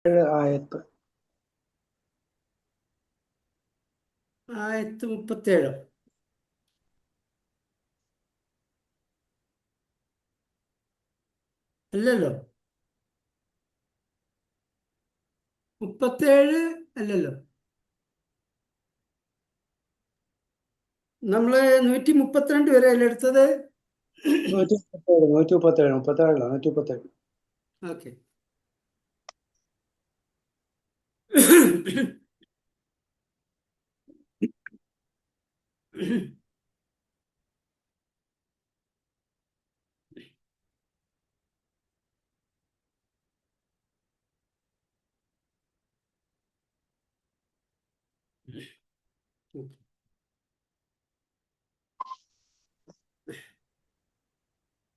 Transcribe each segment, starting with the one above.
ആയത്ത് ആയത്ത് 37. അല്ലല്ലോ, 37 അല്ലല്ലോ. നമ്മള് 132 വരെ അല്ലേ എടുത്തത്? 137 ഓക്കെ.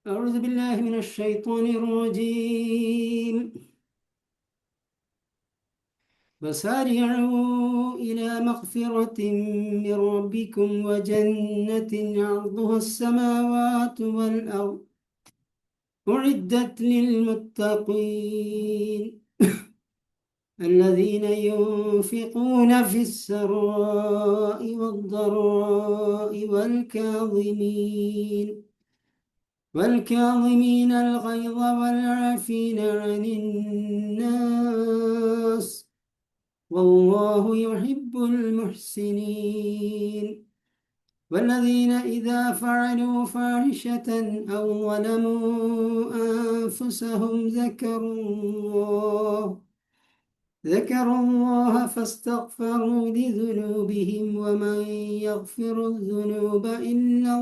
أعوذ بالله من الشيطان الرجيم. وسارعوا إلى مغفرة من ربكم وجنة عرضها السماوات والأرض أعدت للمتقين الذين ينفقون في السراء والضراء والكاظمين الغيظ والعافين عن الناس والله يحب المحسنين والذين إذا فعلوا فاحشة أو ظلموا أنفسهم ذكروا الله فاستغفروا لذنوبهم ومن يغفر الذنوب إلا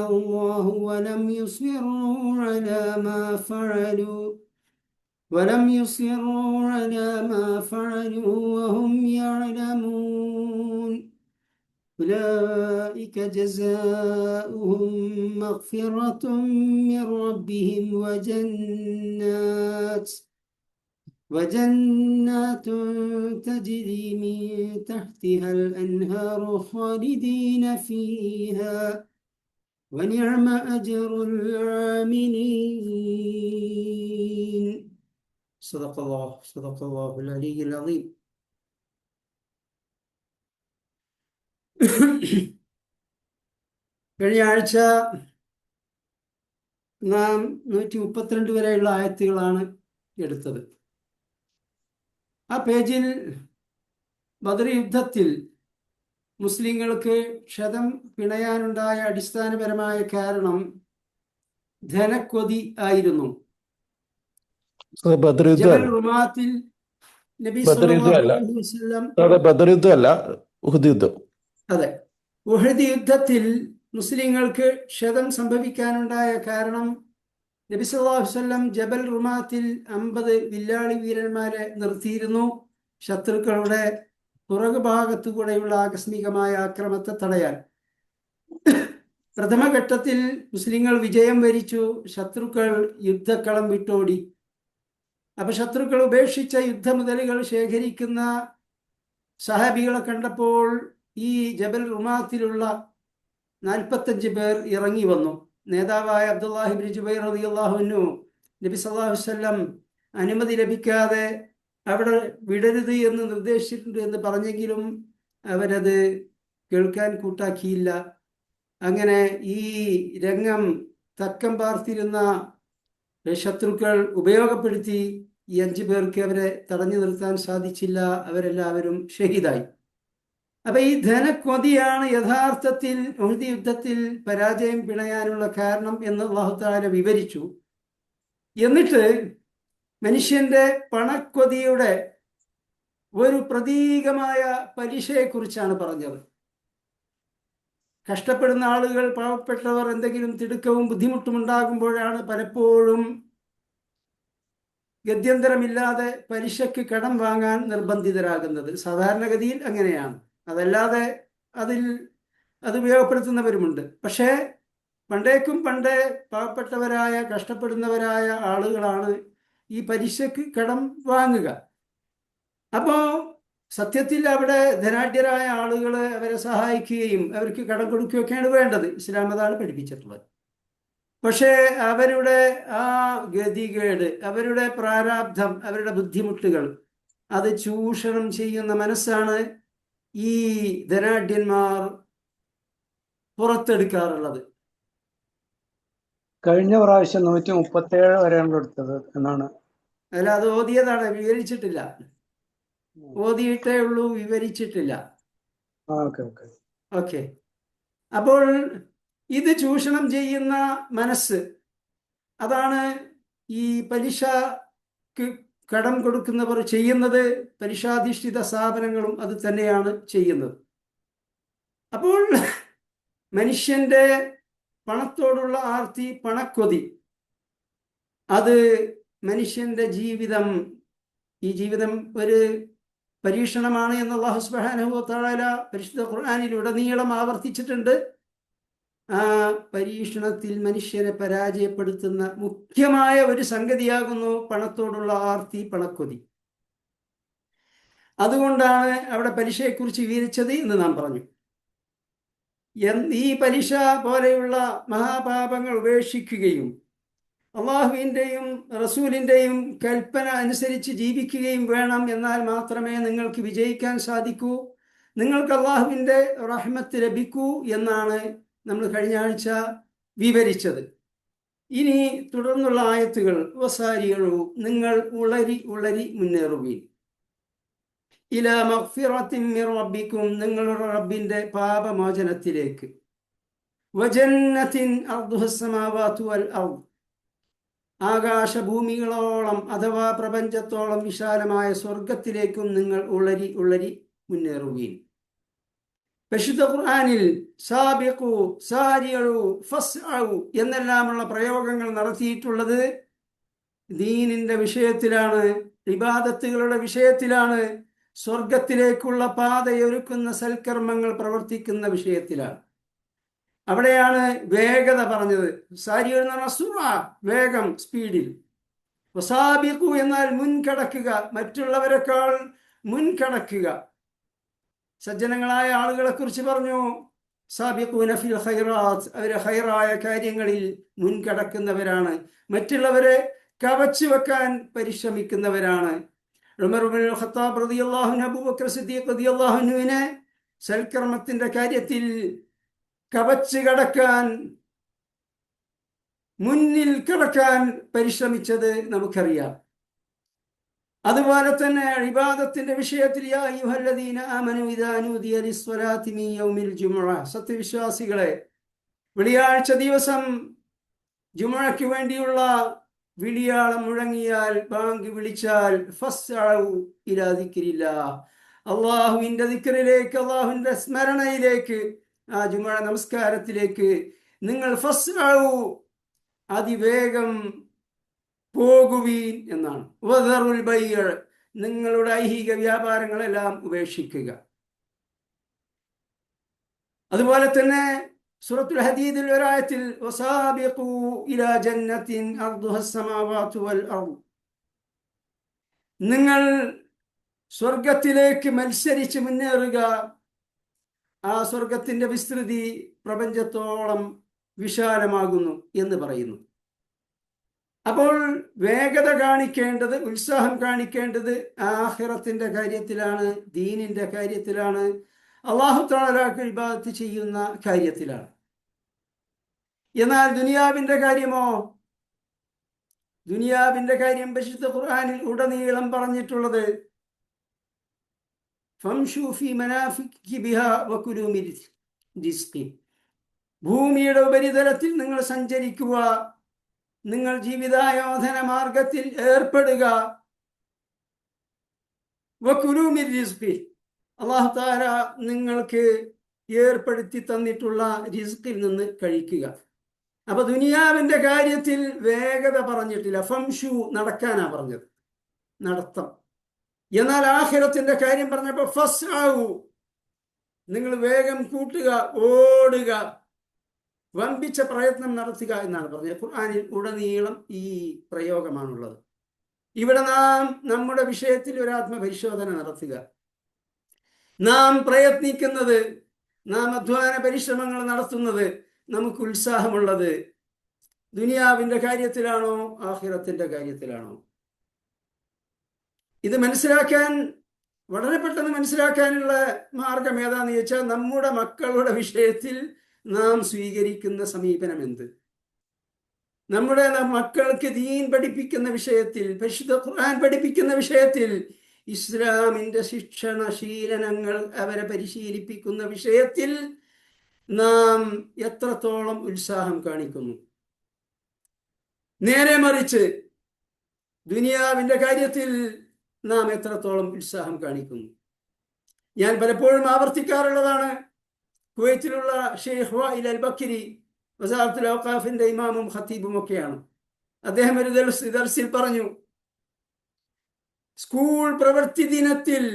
الله ولم يصروا على ما فعلوا وهم يعلمون أولئك جزاؤهم مغفرة من ربهم وجنات تجري من تحتها الأنهار خالدين فيها ونعم أجر العاملين. صدق الله العلي العظيم. കഴിഞ്ഞ ആഴ്ച നാം 132 വരെയുള്ള ആയത്തുകളാണ് എടുത്തത്. ആ പേജിൽ ബദർ യുദ്ധത്തിൽ മുസ്ലിങ്ങൾക്ക് ക്ഷതം പിണയാനുണ്ടായ അടിസ്ഥാനപരമായ കാരണം ധനക്കൊതി ആയിരുന്നു. ജബൽ റുമാത്തിൽ നബി സല്ലല്ലാഹു അലൈഹി വസല്ലം ബദർ യുദ്ധമല്ല, ഉഹദ് യുദ്ധം. അതെ, ഉഹദ് യുദ്ധത്തിൽ മുസ്ലിങ്ങൾക്ക് ക്ഷതം സംഭവിക്കാനുണ്ടായ കാരണം നബി സല്ലല്ലാഹു അലൈഹി വസല്ലം ജബൽ റുമാത്തിൽ 50 വില്ലാളി വീരന്മാരെ നിർത്തിയിരുന്നു, ശത്രുക്കളുടെ പുറകു ഭാഗത്തു കൂടെയുള്ള ആകസ്മികമായ ആക്രമണത്തെ തടയാൻ. പ്രഥമഘട്ടത്തിൽ മുസ്ലിങ്ങൾ വിജയം വരിച്ചു, ശത്രുക്കൾ യുദ്ധക്കളം വിട്ടോടി. അപ്പൊ ശത്രുക്കൾ ഉപേക്ഷിച്ച യുദ്ധമുതലുകൾ ശേഖരിക്കുന്ന സഹാബികളെ കണ്ടപ്പോൾ ഈ ജബൽ റുമാത്തിലുള്ള 45 പേർ ഇറങ്ങി വന്നു. നേതാവായ അബ്ദുല്ലാഹിബ്നു ജുബൈർ റളിയല്ലാഹു അൻഹു നബി സല്ലല്ലാഹു അലൈഹി വസല്ലം അനുമതി ലഭിക്കാതെ അവിടെ വിടരുത് എന്ന് നിർദ്ദേശിച്ചിട്ടുണ്ട് എന്ന് പറഞ്ഞെങ്കിലും അവരത് കേൾക്കാൻ കൂട്ടാക്കിയില്ല. അങ്ങനെ ഈ രംഗം തക്കം പാർത്തിരുന്ന ശത്രുക്കൾ ഉപയോഗപ്പെടുത്തി ഈ 5 പേർക്ക് അവരെ തടഞ്ഞു നിർത്താൻ സാധിച്ചില്ല. അവരെല്ലാവരും ഷഹീദായി. അപ്പൊ ഈ ധനക്കൊതിയാണ് യഥാർത്ഥത്തിൽ ഉഹദ് യുദ്ധത്തിൽ പരാജയം പിണയാനുള്ള കാരണം എന്ന് അല്ലാഹു തആല വിവരിച്ചു. എന്നിട്ട് മനുഷ്യന്റെ പണക്കൊതിയുടെ ഒരു പ്രതീകമായ പലിശയെക്കുറിച്ചാണ് പറഞ്ഞത്. കഷ്ടപ്പെടുന്ന ആളുകൾ, പാവപ്പെട്ടവർ എന്തെങ്കിലും തിടുക്കവും ബുദ്ധിമുട്ടും ഉണ്ടാകുമ്പോഴാണ് പലപ്പോഴും ഗത്യന്തരമില്ലാതെ പലിശയ്ക്ക് കടം വാങ്ങാൻ നിർബന്ധിതരാകുന്നത്. സാധാരണഗതിയിൽ അങ്ങനെയാണ്. അതല്ലാതെ അത് ഉപയോഗപ്പെടുത്തുന്നവരുമുണ്ട്. പക്ഷേ പണ്ടേക്കും പണ്ടേ പാവപ്പെട്ടവരായ കഷ്ടപ്പെടുന്നവരായ ആളുകളാണ് ഈ പലിശക്ക് കടം വാങ്ങുക. അപ്പോൾ സത്യത്തിൽ അവിടെ ധനാഢ്യരായ ആളുകൾ അവരെ സഹായിക്കുകയും അവർക്ക് കടം കൊടുക്കുകയൊക്കെയാണ് വേണ്ടത്. ഇസ്ലാം അതാണ് പഠിപ്പിച്ചിട്ടുള്ളത്. പക്ഷേ അവരുടെ ആ ഗതികേട്, അവരുടെ പ്രാരാബ്ധം, അവരുടെ ബുദ്ധിമുട്ടുകൾ അത് ചൂഷണം ചെയ്യുന്ന മനസ്സാണ് ഈ ധനാഢ്യന്മാർ പുറത്തെടുക്കാറുള്ളത്. കഴിഞ്ഞ പ്രാവശ്യം 137 വരെയാണ് എടുത്തത് എന്നാണ്. അല്ല, അത് ഓതിയതാണ്, വിവരിച്ചിട്ടില്ല. ഓതിയിട്ടേ ഉള്ളൂ, വിവരിച്ചിട്ടില്ല. Okay okay. ഓക്കെ. അപ്പോൾ ഇത് ചൂഷണം ചെയ്യുന്ന മനസ്സ്, അതാണ് ഈ പലിശക്ക് കടം കൊടുക്കുന്നവർ ചെയ്യുന്നത്. പലിശാധിഷ്ഠിത സ്ഥാപനങ്ങളും അത് തന്നെയാണ് ചെയ്യുന്നത്. അപ്പോൾ മനുഷ്യന്റെ പണത്തോടുള്ള ആർത്തി, പണക്കൊതി, അത് മനുഷ്യന്റെ ജീവിതം, ഈ ജീവിതം ഒരു പരീക്ഷണമാണ് എന്ന് അല്ലാഹു സുബ്ഹാനഹു വ തആല പരിശുദ്ധ ഖുർആനിൽ ഉടനീളം ആവർത്തിച്ചിട്ടുണ്ട്. ആ പരീക്ഷണത്തിൽ മനുഷ്യനെ പരാജയപ്പെടുത്തുന്ന മുഖ്യമായ ഒരു സംഗതിയാകുന്നു പണത്തോടുള്ള ആർത്തി, പണക്കൊതി. അതുകൊണ്ടാണ് അവിടെ പലിശയെക്കുറിച്ച് വിവരിച്ചത് എന്ന് നാം പറഞ്ഞു. ഈ പലിശ പോലെയുള്ള മഹാപാപങ്ങൾ ഉപേക്ഷിക്കുകയും അള്ളാഹുവിൻ്റെയും റസൂലിൻ്റെയും കൽപ്പന അനുസരിച്ച് ജീവിക്കുകയും വേണം. എന്നാൽ മാത്രമേ നിങ്ങൾക്ക് വിജയിക്കാൻ സാധിക്കൂ, നിങ്ങൾക്ക് അള്ളാഹുവിൻ്റെ റഹ്മത്ത് ലഭിക്കൂ എന്നാണ് നമ്മൾ കഴിഞ്ഞ ആഴ്ച വിവരിച്ചത്. ഇനി തുടർന്നുള്ള ആയത്തുകൾ, വസാരിയൂ, നിങ്ങൾ ഉളരി ഉളരി മുന്നേറുകയും, ഇലാ മഗ്ഫിറത്തിൻ മിർ റബ്ബിക്കും, നിങ്ങളുടെ റബ്ബിൻ്റെ പാപമോചനത്തിലേക്ക്, വജന്നത്തിൻ അർദുഹസ് സമാവാതു വൽ അർദ്, ആകാശഭൂമികളോളം അഥവാ പ്രപഞ്ചത്തോളം വിശാലമായ സ്വർഗത്തിലേക്കും നിങ്ങൾ ഉളരി ഉളരി മുന്നേറുകയും. പരിശുദ്ധ ഖുർആനിൽ സാബിഖു, സാരിയു, ഫസ്അു എന്നെല്ലാമുള്ള പ്രയോഗങ്ങൾ നടത്തിയിട്ടുള്ളത് ദീനിന്റെ വിഷയത്തിലാണ്, ഇബാദത്തുകളുടെ വിഷയത്തിലാണ്, സ്വർഗത്തിലേക്കുള്ള പാതയൊരുക്കുന്ന സൽക്കർമ്മങ്ങൾ പ്രവർത്തിക്കുന്ന വിഷയത്തിലാണ്. അവിടെയാണ് വേഗത പറഞ്ഞത്. സാരി എന്ന് പറഞ്ഞാൽ സുറ, വേഗം, സ്പീഡിൽ. വസാബിഖു എന്നാൽ മുൻകടക്കുക, മറ്റുള്ളവരെക്കാൾ മുൻകടക്കുക. സജ്ജനങ്ങളായ ആളുകളെ കുറിച്ച് പറഞ്ഞു, സാബിഖൂന ഫിൽ ഖൈറാത്ത്, അവരെ ഖൈറായ കാര്യങ്ങളിൽ മുൻകടക്കുന്നവരാണ്, മറ്റുള്ളവരെ കവച്ചു വെക്കാൻ പരിശ്രമിക്കുന്നവരാണ്. ഉമർ ഇബ്നുൽ ഖത്താബ് റളിയല്ലാഹു അൻഹു, അബൂബക്കർ സിദ്ദീഖ് റളിയല്ലാഹു അൻഹുവിനെ സൽക്കർമ്മത്തിന്റെ കാര്യത്തിൽ കവച്ച് കടക്കാൻ, മുന്നിൽ കടക്കാൻ പരിശ്രമിച്ചത് നമുക്കറിയാം. അതുപോലെ തന്നെ ഇബാദത്തിന്റെ വിഷയത്തിൽ, യാ അയ്യുഹല്ലദീന ആമനൂ ഇദാ നൂദിയ ലിസ്സലാത്തി മിൻ യൗമിൽ ജുമുഅ, സത്യവിശ്വാസികളെ, വെള്ളിയാഴ്ച ദിവസം ജുമുഅയ്ക്ക് വേണ്ടിയുള്ള വിളിയാളം മുഴങ്ങിയാൽ, ബാങ്ക് വിളിച്ചാൽ, ഫസ്അഉ ഇലാ ദിക്രില്ലാഹ്, അല്ലാഹുവിന്റെ ദിക്റിലേക്ക്, അല്ലാഹുവിന്റെ സ്മരണയിലേക്ക്, ആ ജുമുഅ നമസ്കാരത്തിലേക്ക് നിങ്ങൾ ഫസ്അഉ, അതിവേഗം പോകുവീൻ എന്നാണ്. വദറുൽ ബൈഅ, നിങ്ങളുടെ ഐഹിക വ്യാപാരങ്ങളെല്ലാം ഉപേക്ഷിക്കുക. അതുപോലെ തന്നെ സൂറത്തുൽ ഹദീദിൽ ഒരായത്തിൽ, വസാബിഖൂ ഇലാ ജന്നത്തിൻ അർദുഹസ് സമാവാതു വൽ അർദ്, നിങ്ങൾ സ്വർഗത്തിലേക്ക് മത്സരിച്ച് മുന്നേറുക, ആ സ്വർഗത്തിന്റെ വിസ്തൃതി പ്രപഞ്ചത്തോളം വിശാലമാകുന്നു എന്ന് പറയുന്നു. അപ്പോൾ വേഗത കാണിക്കേണ്ടത്, ഉത്സാഹം കാണിക്കേണ്ടത് ആഖിറത്തിന്റെ കാര്യത്തിലാണ്, ദീനിന്റെ കാര്യത്തിലാണ്, അല്ലാഹു തആലക്ക് ഇബാദത്ത് ചെയ്യുന്ന കാര്യത്തിലാണ്. എന്നാൽ ദുനിയാവിന്റെ കാര്യമോ? ദുനിയാവിന്റെ കാര്യം പരിശുദ്ധ ഖുർആനിൽ ഉടനീളം പറഞ്ഞിട്ടുള്ളത്, ഫംശൂ ഫീ മനാഫിഖി ബിഹാ വകുലൂ മിൻ റിസ്ഖി, ഭൂമിയുടെ ഉപരിതലത്തിൽ നിങ്ങൾ സഞ്ചരിക്കുക, നിങ്ങൾ ജീവിതായോധന മാർഗത്തിൽ ഏർപ്പെടുക. വകുലൂ മിൻ റിസ്ഖി, അല്ലാഹു തആല നിങ്ങൾക്ക് ഏർപ്പെടുത്തി തന്നിട്ടുള്ള റിസ്ഖിൽ നിന്ന് കഴിക്കുക. അപ്പൊ ദുനിയാവിന്റെ കാര്യത്തിൽ വേഗത പറഞ്ഞിട്ടില്ല, ഫംശു, നടക്കാനാ പറഞ്ഞത്, നടത്തം. എന്നാൽ ആഖിറത്തിന്റെ കാര്യം പറഞ്ഞപ്പോ ഫസ്അഉ, നിങ്ങൾ വേഗം കൂട്ടുക, ഓടുക, വമ്പിച്ച പ്രയത്നം നടത്തുക എന്നാണ് പറഞ്ഞത്. ഖുർആനിൽ ഉടനീളം ഈ പ്രയോഗമാണുള്ളത്. ഇവിടെ നാം നമ്മുടെ വിഷയത്തിൽ ഒരു ആത്മപരിശോധന നടത്തുക. നാം പ്രയത്നിക്കുന്നത്, നാം അധ്വാന പരിശ്രമങ്ങൾ നടത്തുന്നത്, നമുക്ക് ഉത്സാഹമുള്ളത് ദുനിയാവിന്റെ കാര്യത്തിലാണോ ആഖിറത്തിന്റെ കാര്യത്തിലാണോ? ഇത് മനസ്സിലാക്കാൻ, വളരെ പെട്ടെന്ന് മനസ്സിലാക്കാനുള്ള മാർഗം ഏതാന്ന് ചോദിച്ചാൽ, നമ്മുടെ മക്കളുടെ വിഷയത്തിൽ നാം സ്വീകരിക്കുന്ന സമീപനം എന്ത്? നമ്മുടെ മക്കൾക്ക് ദീൻ പഠിപ്പിക്കുന്ന വിഷയത്തിൽ, പരിശുദ്ധ ഖുർആൻ പഠിപ്പിക്കുന്ന വിഷയത്തിൽ, ഇസ്ലാമിന്റെ ശിക്ഷണശീലനങ്ങൾ അവരെ പരിശീലിപ്പിക്കുന്ന വിഷയത്തിൽ നാം എത്രത്തോളം ഉത്സാഹം കാണിക്കുന്നു? നേരെ മറിച്ച് ദുനിയാവിന്റെ കാര്യത്തിൽ നാം എത്രത്തോളം ഉത്സാഹം കാണിക്കുന്നു? ഞാൻ പലപ്പോഴും ആവർത്തിക്കാറുള്ളതാണ്. കുവൈത്തിലുള്ള ഷെയ്ഖ് വായിൽ അൽ ബക്കരി വസാറത്തുൽ ഔഖാഫിന്റെ ഇമാമും ഖത്തീബും ഒക്കെയാണ്. അദ്ദേഹം ഒരു ദർസിൽ പറഞ്ഞു, സ്കൂൾ പ്രവൃത്തി ദിനത്തിൽ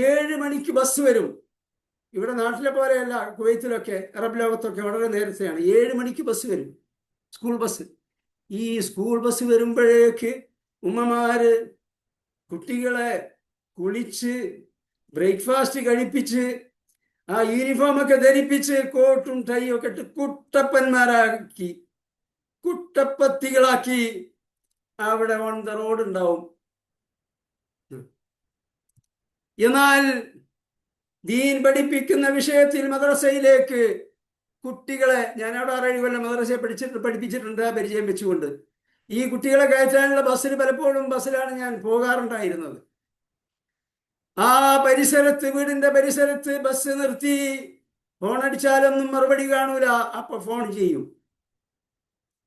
7 മണിക്ക് ബസ് വരും. ഇവിടെ നാട്ടിലെ പോലെയല്ല, കുവൈത്തിലൊക്കെ അറബ് ലോകത്തൊക്കെ വളരെ നേരത്തെയാണ്. 7 മണിക്ക് ബസ് വരും, സ്കൂൾ ബസ്. ഈ സ്കൂൾ ബസ് വരുമ്പോഴേക്ക് ഉമ്മമാര് കുട്ടികളെ കുളിച്ച് ബ്രേക്ക്ഫാസ്റ്റ് കഴിപ്പിച്ച് ആ യൂണിഫോമൊക്കെ ധരിപ്പിച്ച് കോട്ടും ടൈയും ഒക്കെ ഇട്ട് കുട്ടപ്പന്മാരാക്കി, കുട്ടപ്പത്തികളാക്കി അവിടെ ഓൺ ദ റോഡ് ഉണ്ടാവും. എന്നാൽ ദീൻ പഠിപ്പിക്കുന്ന വിഷയത്തിൽ മദ്രസയിലേക്ക് കുട്ടികളെ, ഞാൻ അവിടെ 6 കൊല്ലം മദ്രസയെ പഠിപ്പിച്ചിട്ടുണ്ട് പരിചയം വെച്ചുകൊണ്ട്. ഈ കുട്ടികളെ കയറ്റാനുള്ള ബസ്സിൽ, പലപ്പോഴും ബസ്സിലാണ് ഞാൻ പോകാറുണ്ടായിരുന്നത്. ആ പരിസരത്ത്, വീടിന്റെ പരിസരത്ത് ബസ് നിർത്തി ഫോൺ അടിച്ചാലൊന്നും മറുപടി കാണൂല, അപ്പൊ ഫോൺ ചെയ്യും.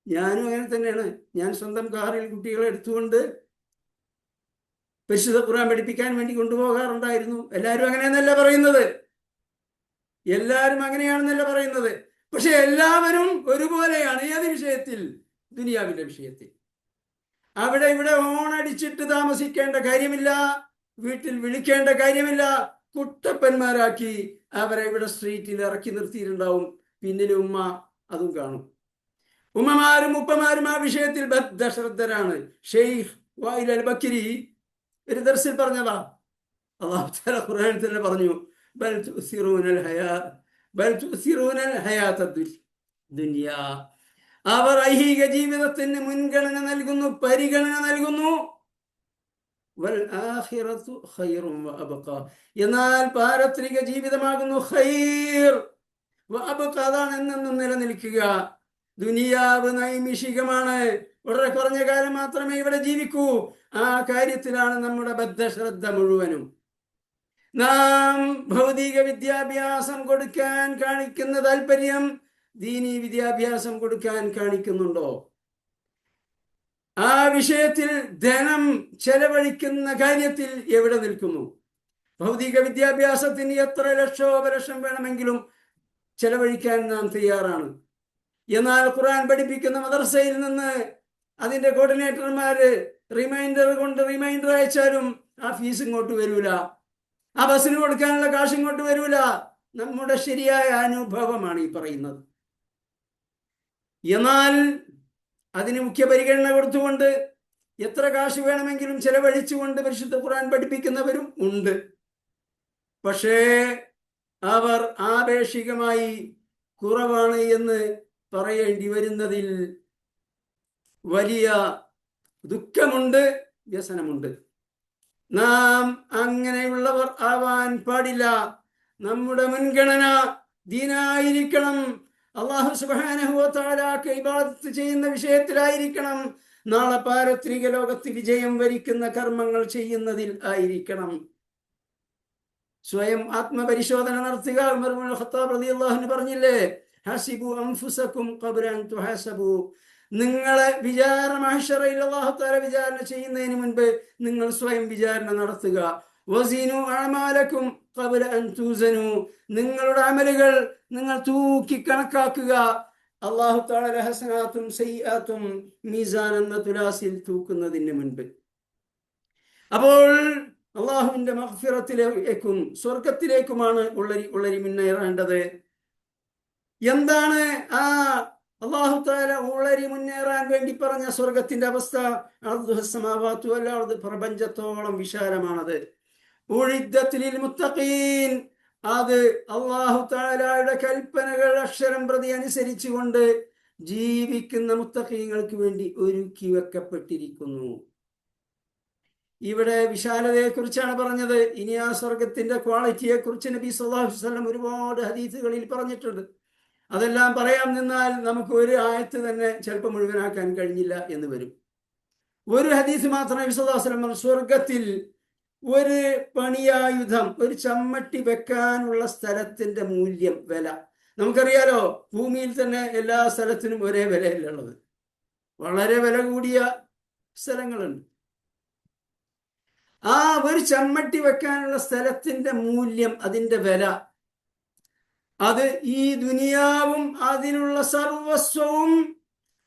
ഞാനും അങ്ങനെ തന്നെയാണ്. ഞാൻ സ്വന്തം കാറിൽ കുട്ടികളെ എടുത്തുകൊണ്ട് പരിശുദ്ധ ഖുർആൻ പഠിപ്പിക്കാൻ വേണ്ടി കൊണ്ടുപോകാറുണ്ടായിരുന്നു. എല്ലാവരും അങ്ങനെയെന്നല്ല പറയുന്നത്, എല്ലാവരും അങ്ങനെയാണെന്നല്ല പറയുന്നത്. പക്ഷെ എല്ലാവരും ഒരുപോലെയാണ്. ഏത് വിഷയത്തിൽ? ദുനിയാവിന്റെ വിഷയത്തിൽ. അവിടെ ഇവിടെ ഓണടിച്ചിട്ട് താമസിക്കേണ്ട കാര്യമില്ല, വീട്ടിൽ വിളിക്കേണ്ട കാര്യമില്ല. കുട്ടപ്പന്മാരാക്കി അവരെ ഇവിടെ സ്ട്രീറ്റിൽ ഇറക്കി നിർത്തിയിട്ടുണ്ടാവും. പിന്നിൽ ഉമ്മ അതും കാണും. ഉമ്മമാരും ഉപ്പമാരും ആ വിഷയത്തിൽ ബദ്ധശ്രദ്ധരാണ്. ഷെയ്ഖ് വായിൽ അൽ ബക്കരി ഒരു ദർസിൽ പറഞ്ഞതാ. അല്ലാഹു തആല ഖുർആനിൽ തന്നെ പറഞ്ഞു, ബൽ തുസിറൂനൽ ഹയാത്തദ് ദുനിയാ. അവർ ഐഹിക ജീവിതത്തിന് മുൻഗണന നൽകുന്നു, പരിഗണന നൽകുന്നു. വൽ ആഖിറതു ഖൈറുൻ വഅബ്ഖാ. എന്നാൽ പാരത്രിക ജീവിതമാകുന്നു ഖൈർ വഅബ്ഖാ, അതാണ് എന്നെന്നും നിലനിൽക്കുക. ദുനിയാവ് നൈമിഷികമാണ്, വളരെ കുറഞ്ഞ കാലം മാത്രമേ ഇവിടെ ജീവിക്കൂ. ആ കാര്യത്തിലാണ് നമ്മുടെ ബദ്ധശ്രദ്ധ മുഴുവനും. നാം ഭൗതിക വിദ്യാഭ്യാസം കൊടുക്കാൻ കാണിക്കുന്ന താല്പര്യം ദീനീ വിദ്യാഭ്യാസം കൊടുക്കാൻ കാണിക്കുന്നുണ്ടോ? ആ വിഷയത്തിൽ ധനം ചെലവഴിക്കുന്ന കാര്യത്തിൽ എവിടെ നിൽക്കുന്നു? ഭൗതിക വിദ്യാഭ്യാസത്തിന് എത്ര ലക്ഷം വേണമെങ്കിലും ചെലവഴിക്കാൻ നാം തയ്യാറാണ്. എന്നാൽ ഖുർആൻ പഠിപ്പിക്കുന്ന മദ്രസയിൽ നിന്ന് അതിന്റെ കോർഡിനേറ്റർമാര് റിമൈൻഡർ അയച്ചാലും ആ ഫീസ് ഇങ്ങോട്ട് വരൂല, ആ ബസ്സിന് കൊടുക്കാനുള്ള കാശ് ഇങ്ങോട്ട് വരൂല. നമ്മുടെ ശരിയായ അനുഭവമാണ് ഈ പറയുന്നത്. എന്നാൽ അതിന് മുഖ്യ പരിഗണന കൊടുത്തുകൊണ്ട് എത്ര കാശ് വേണമെങ്കിലും ചെലവഴിച്ചുകൊണ്ട് പരിശുദ്ധ ഖുർആൻ പഠിപ്പിക്കുന്നവരും ഉണ്ട്. പക്ഷേ അവർ ആപേക്ഷികമായി കുറവാണ് എന്ന് പറയേണ്ടി വരുന്നതിൽ വലിയ ദുഃഖമുണ്ട്, വ്യസനമുണ്ട്. നാം അങ്ങനെയുള്ളവർ ആവാൻ പാടില്ല. നമ്മുടെ മുൻഗണന ദീനായിരിക്കണം. അല്ലാഹു സുബ്ഹാനഹു വ തആലക്ക് ഇബാദത്ത് ചെയ്യുന്ന വിഷയത്തിലായിരിക്കണം. നാളെ പാരത്രിക ലോകത്ത് വിജയം വരിക്കുന്ന കർമ്മങ്ങൾ ചെയ്യുന്നതിൽ ആയിരിക്കണം. സ്വയം ആത്മപരിശോധന നടത്തുക. ഉമർ ഇബ്നുൽ ഖത്താബ് റളിയല്ലാഹു അൻഹു പറഞ്ഞില്ലേ, ഹസിബു അൻഫുസകും ഖബ്ല അൻ തുഹസബു. നിങ്ങളെ മഹ്ശറയിൽ അല്ലാഹു തആല വിചാരണ ചെയ്യുന്നതിന് മുൻപ് നിങ്ങൾ സ്വയം വിചാരണ നടത്തുക. വസിനു അഅമാലകും ഖബ്ല അൻ തുസനു. നിങ്ങളുടെ അമലുകൾ നിങ്ങൾ തൂക്കി കണക്കാക്കുക. അല്ലാഹു തആല ഹസനാത്തും സയ്യിആത്തും മീസാൻ എന്ന തുലാസിൽ തൂക്കുന്നതിന് മുൻപ്. അപ്പോൾ അള്ളാഹുവിന്റെ മഗ്ഫിറത്തിലേക്കും സ്വർഗത്തിലേക്കുമാണ് ഉള്ളരി മുന്നേറേണ്ടത്. എന്താണ് ആ അല്ലാഹു തആല ഉള്ളരി മുന്നേറാൻ വേണ്ടി പറഞ്ഞ സ്വർഗത്തിന്റെ അവസ്ഥ? അർദുഹസ്സമാവാതു വൽ അർദ്, പ്രപഞ്ചത്തോളം വിശാലമാണത്. ഉഇദ്ദത് ലിൽ മുത്തഖീൻ, അത് അല്ലാഹു തആലയുടെ കൽപ്പനകൾ അക്ഷരം പ്രതി അനുസരിച്ചുകൊണ്ട് ജീവിക്കുന്ന മുത്തഖീങ്ങൾക്ക് വേണ്ടി ഒരുക്കി വെക്കപ്പെട്ടിരിക്കുന്നു. ഇവിടെ വിശാലതയെ കുറിച്ചാണ് പറഞ്ഞത്. ഇനി ആ സ്വർഗത്തിന്റെ ക്വാളിറ്റിയെ കുറിച്ച് നബി സല്ലല്ലാഹു അലൈഹി വസല്ലം ഒരുപാട് ഹദീസുകളിൽ പറഞ്ഞിട്ടുണ്ട്. അതെല്ലാം പറയാൻ നിന്നാൽ നമുക്ക് ഒരു ആയത്ത് തന്നെ ചിലപ്പോൾ മുഴുവനാക്കാൻ കഴിഞ്ഞില്ല എന്ന് വരും. ഒരു ഹദീസ് മാത്രം നബി സല്ലല്ലാഹു അലൈഹി വസല്ലം പറഞ്ഞു, സ്വർഗത്തിൽ ഒരു പണിയായുധം, ഒരു ചമ്മട്ടി വെക്കാനുള്ള സ്ഥലത്തിന്റെ മൂല്യം, വില. നമുക്കറിയാലോ, ഭൂമിയിൽ തന്നെ എല്ലാ സ്ഥലത്തിനും ഒരേ വിലയല്ല ഉള്ളത്. വളരെ വില കൂടിയ സ്ഥലങ്ങളുണ്ട്. ആ ഒരു ചമ്മട്ടി വെക്കാനുള്ള സ്ഥലത്തിന്റെ മൂല്യം, അതിന്റെ വില, അത് ഈ ദുനിയാവും അതിനുള്ള സർവസ്വവും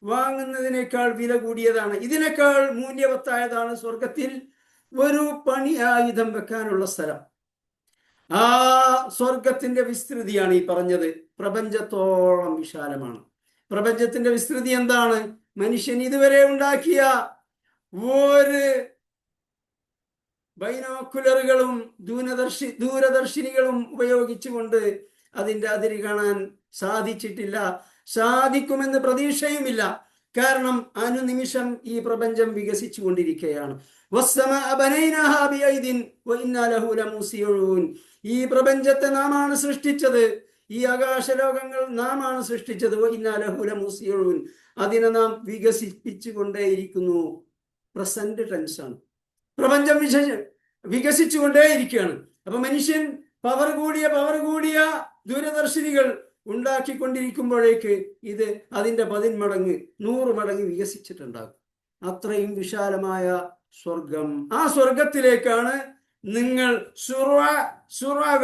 വാങ്ങുന്നതിനേക്കാൾ വില കൂടിയതാണ്. ഇതിനേക്കാൾ മൂല്യവത്തായതാണ് സ്വർഗത്തിൽ ഒരു പണിയായുധം വെക്കാനുള്ള സ്ഥലം. ആ സ്വർഗത്തിന്റെ വിസ്തൃതിയാണ് ഈ പറഞ്ഞത്. പ്രപഞ്ചത്തോളം വിശാലമാണ്. പ്രപഞ്ചത്തിന്റെ വിസ്തൃതി എന്താണ്? മനുഷ്യൻ ഇതുവരെ ഉണ്ടാക്കിയ ഒരു ബൈനോക്കുലറുകളും ദൂരദർശിനികളും ഉപയോഗിച്ചുകൊണ്ട് അതിൻ്റെ അതിര് കാണാൻ സാധിച്ചിട്ടില്ല, സാധിക്കുമെന്ന് പ്രതീക്ഷയുമില്ല. കാരണം അനുനിമിഷം ഈ പ്രപഞ്ചം വികസിച്ചു കൊണ്ടിരിക്കുകയാണ്. ഈ പ്രപഞ്ചത്തെ നാം ആണ് സൃഷ്ടിച്ചത്, ഈ ആകാശലോകങ്ങൾ നാം ആണ് സൃഷ്ടിച്ചത്. അതിനെ നാം വികസിപ്പിച്ചു കൊണ്ടേയിരിക്കുന്നു. പ്രസന്റ് ടെൻസ് ആണ്. പ്രപഞ്ചം വികസിച്ചു കൊണ്ടേയിരിക്കുകയാണ്. അപ്പൊ മനുഷ്യൻ പവർ കൂടിയ ദൂരദർശിനികൾ ഉണ്ടാക്കിക്കൊണ്ടിരിക്കുമ്പോഴേക്ക് ഇത് അതിൻ്റെ 10 മടങ്ങ് 100 മടങ്ങ് വികസിച്ചിട്ടുണ്ടാകും. അത്രയും വിശാലമായ സ്വർഗം. ആ സ്വർഗത്തിലേക്കാണ് നിങ്ങൾ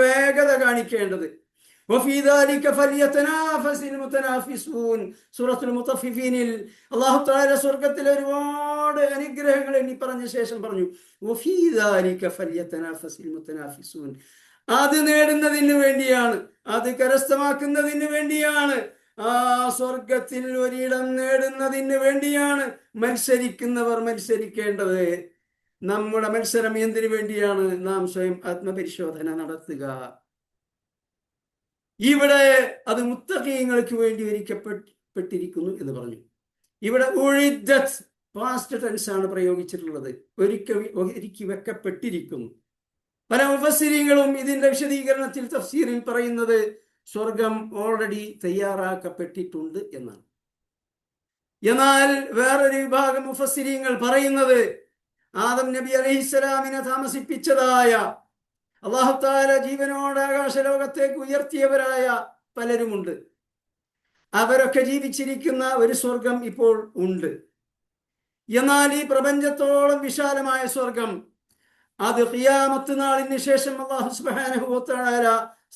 വേഗത കാണിക്കേണ്ടത്. സൂറത്തുൽ മുത്തഫിഫീനിൽ അല്ലാഹു തആല സ്വർഗത്തിലെ ഒരുപാട് അനുഗ്രഹങ്ങൾ എണ്ണി പറഞ്ഞ ശേഷം പറഞ്ഞു, അത് നേടുന്നതിന് വേണ്ടിയാണ്, അത് കരസ്ഥമാക്കുന്നതിന് വേണ്ടിയാണ്, ആ സ്വർഗത്തിൽ ഒരിടം നേടുന്നതിന് വേണ്ടിയാണ് മത്സരിക്കുന്നവർ മത്സരിക്കേണ്ടത്. നമ്മുടെ മത്സരം എന്തിനു വേണ്ടിയാണ്? നാം സ്വയം ആത്മപരിശോധന നടത്തുക. ഇവിടെ അത് മുത്തഖീങ്ങൾക്ക് വേണ്ടി ഒരുക്കപ്പെട്ടിരിക്കുന്നു എന്ന് പറഞ്ഞു. ഇവിടെ ഉഴിദ്ദത്ത് പാസ്റ്റ് ടെൻസ് ആണ് പ്രയോഗിച്ചിട്ടുള്ളത്. ഒരുക്കി വെക്കപ്പെട്ടിരിക്കുന്നു. പല മുഫസ്സിരീങ്ങളും ഇതിന്റെ വിശദീകരണത്തിൽ തഫ്സീറിൽ പറയുന്നത് സ്വർഗം ഓൾറെഡി തയ്യാറാക്കപ്പെട്ടിട്ടുണ്ട് എന്നാണ്. എന്നാൽ വേറൊരു വിഭാഗം മുഫസ്സിരീങ്ങൾ പറയുന്നത് ആദം നബി അലൈഹിസ്സലാമിനെ താമസിപ്പിച്ചതായ, അല്ലാഹു തആല ജീവനോടെ ആകാശലോകത്തേക്ക് ഉയർത്തിയവരായ പലരുമുണ്ട്. അവരൊക്കെ ജീവിച്ചിരിക്കുന്ന ഒരു സ്വർഗം ഇപ്പോൾ ഉണ്ട്. എന്നാൽ ഈ പ്രപഞ്ചത്തോളം വിശാലമായ സ്വർഗം അത് ഖിയാമത്ത് നാളിന് ശേഷം അല്ലാഹു സുബ്ഹാനഹു വ തആല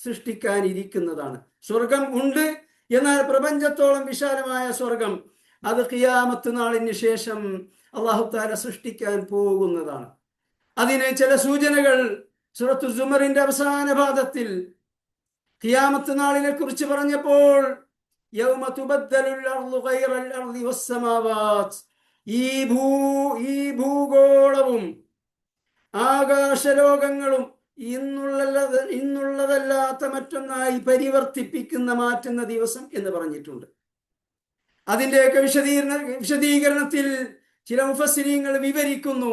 സൃഷ്ടിക്കാനിരിക്കുന്നതാണ്. സ്വർഗം ഉണ്ട്, എന്നാൽ പ്രപഞ്ചത്തോളം വിശാലമായ സ്വർഗം അത് ഖിയാമത്ത് നാളിന് ശേഷം അല്ലാഹു തആല സൃഷ്ടിക്കാൻ പോകുന്നതാണ്. അതിന് ചില സൂചനകൾ സൂറത്തു സുമറിന്റെ അവസാന ഭാഗത്തിൽ ഖിയാമത്ത് നാളിനെ കുറിച്ച് പറഞ്ഞപ്പോൾ യൗമ തുബദ്ദലുൽ അർളു ഗൈറൽ അർളി വസ്സമാവാത്, ഈ ഭൂഗോളവും ആകാശലോകങ്ങളും ഇന്നുള്ളതല്ലാത്ത മറ്റൊന്നായി മാറ്റുന്ന ദിവസം എന്ന് പറഞ്ഞിട്ടുണ്ട്. അതിൻ്റെയൊക്കെ വിശദീകരണത്തിൽ ചില മുഫസ്സിരീങ്ങൾ വിവരിക്കുന്നു.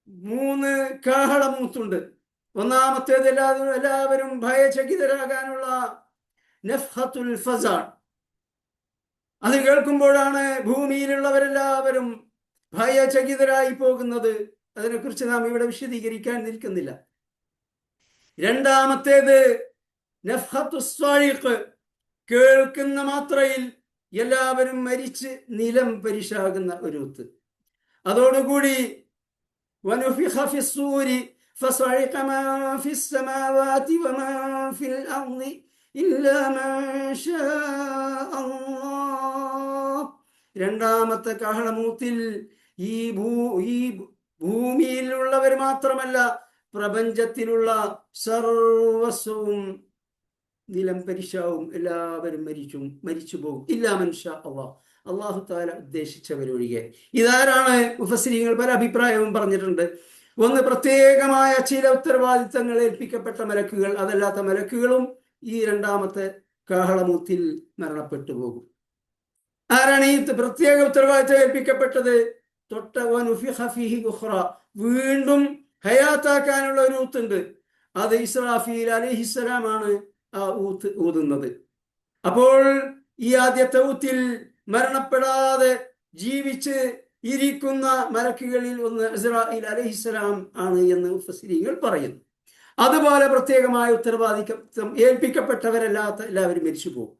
3 കാഹളമൂത്തുണ്ട്. ഒന്നാമത്തേത് എല്ലാവരും ഭയചകിതരാകാനുള്ള നഫ്ഹത്തുൽ ഫസാ. അത് കേൾക്കുമ്പോഴാണ് ഭൂമിയിലുള്ളവരെല്ലാവരും ഭയചകിതരായി പോകുന്നത്. അതിനെക്കുറിച്ച് നാം ഇവിടെ വിശദീകരിക്കാൻ നിൽക്കുന്നില്ല. രണ്ടാമത്തേത് നഫ്ഹത്തുസ് സ്വായിഖ്. കേൾക്കുന്ന മാത്രയിൽ എല്ലാവരും മരിച്ച് നിലം പരിശാകുന്ന ഒരു ഊത്ത്. അതോടുകൂടി വനുഫിഖ ഫിസ്സൂരി ഫസഇഖ മാ ഫിസ് സമാവാതി വമാ ഫിൽ അർളി ഇല്ലാ മാ ഷാ അല്ലാഹ്. രണ്ടാമത്തെ കാഹളമൂത്തിൽ ഈ ഭൂമിയിലുള്ളവർ മാത്രമല്ല, പ്രപഞ്ചത്തിലുള്ള സർവസ്വവും നിലം പരിശാവും, എല്ലാവരും മരിച്ചു പോകും. ഇല്ലാ മൻ ഷാ അല്ലാഹ്, അല്ലാഹു തആല ഉദ്ദേശിച്ചവരൊഴികെ. ഇതാരാണ്? മുഫസ്സിരീങ്ങൾ പല അഭിപ്രായവും പറഞ്ഞിട്ടുണ്ട്. ഒന്ന്, പ്രത്യേകമായ ചില ഉത്തരവാദിത്തങ്ങൾ ഏൽപ്പിക്കപ്പെട്ട മലക്കുകൾ. അതല്ലാത്ത മലക്കുകളും ഈ രണ്ടാമത്തെ കാഹളമൂത്തിൽ മരണപ്പെട്ടു പോകും. ആരാണ് ഈ പ്രത്യേക ഉത്തരവാദിത്തം ഏൽപ്പിക്കപ്പെട്ടത്? വീണ്ടും ഹയാത്താക്കാനുള്ള ഒരു ഊത്തുണ്ട്. അത് ഇസ്രാഫീൽ അലൈഹിസ്സലാമാണ് ആ ഊത്ത് ഊതുന്നത്. അപ്പോൾ ഈ ആദ്യത്തെ ഊത്തിൽ മരണപ്പെടാതെ ജീവിച്ച് ഇരിക്കുന്ന മലക്കുകളിൽ ഒന്ന് ഇസ്രാഫീൽ അലൈഹിസ്സലാം ആണ് എന്ന് മുഫസ്സിരീങ്ങൾ പറയുന്നു. അതുപോലെ പ്രത്യേകമായ ഉത്തരവാദിത്വം ഏൽപ്പിക്കപ്പെട്ടവരല്ലാത്ത എല്ലാവരും മരിച്ചു പോകും.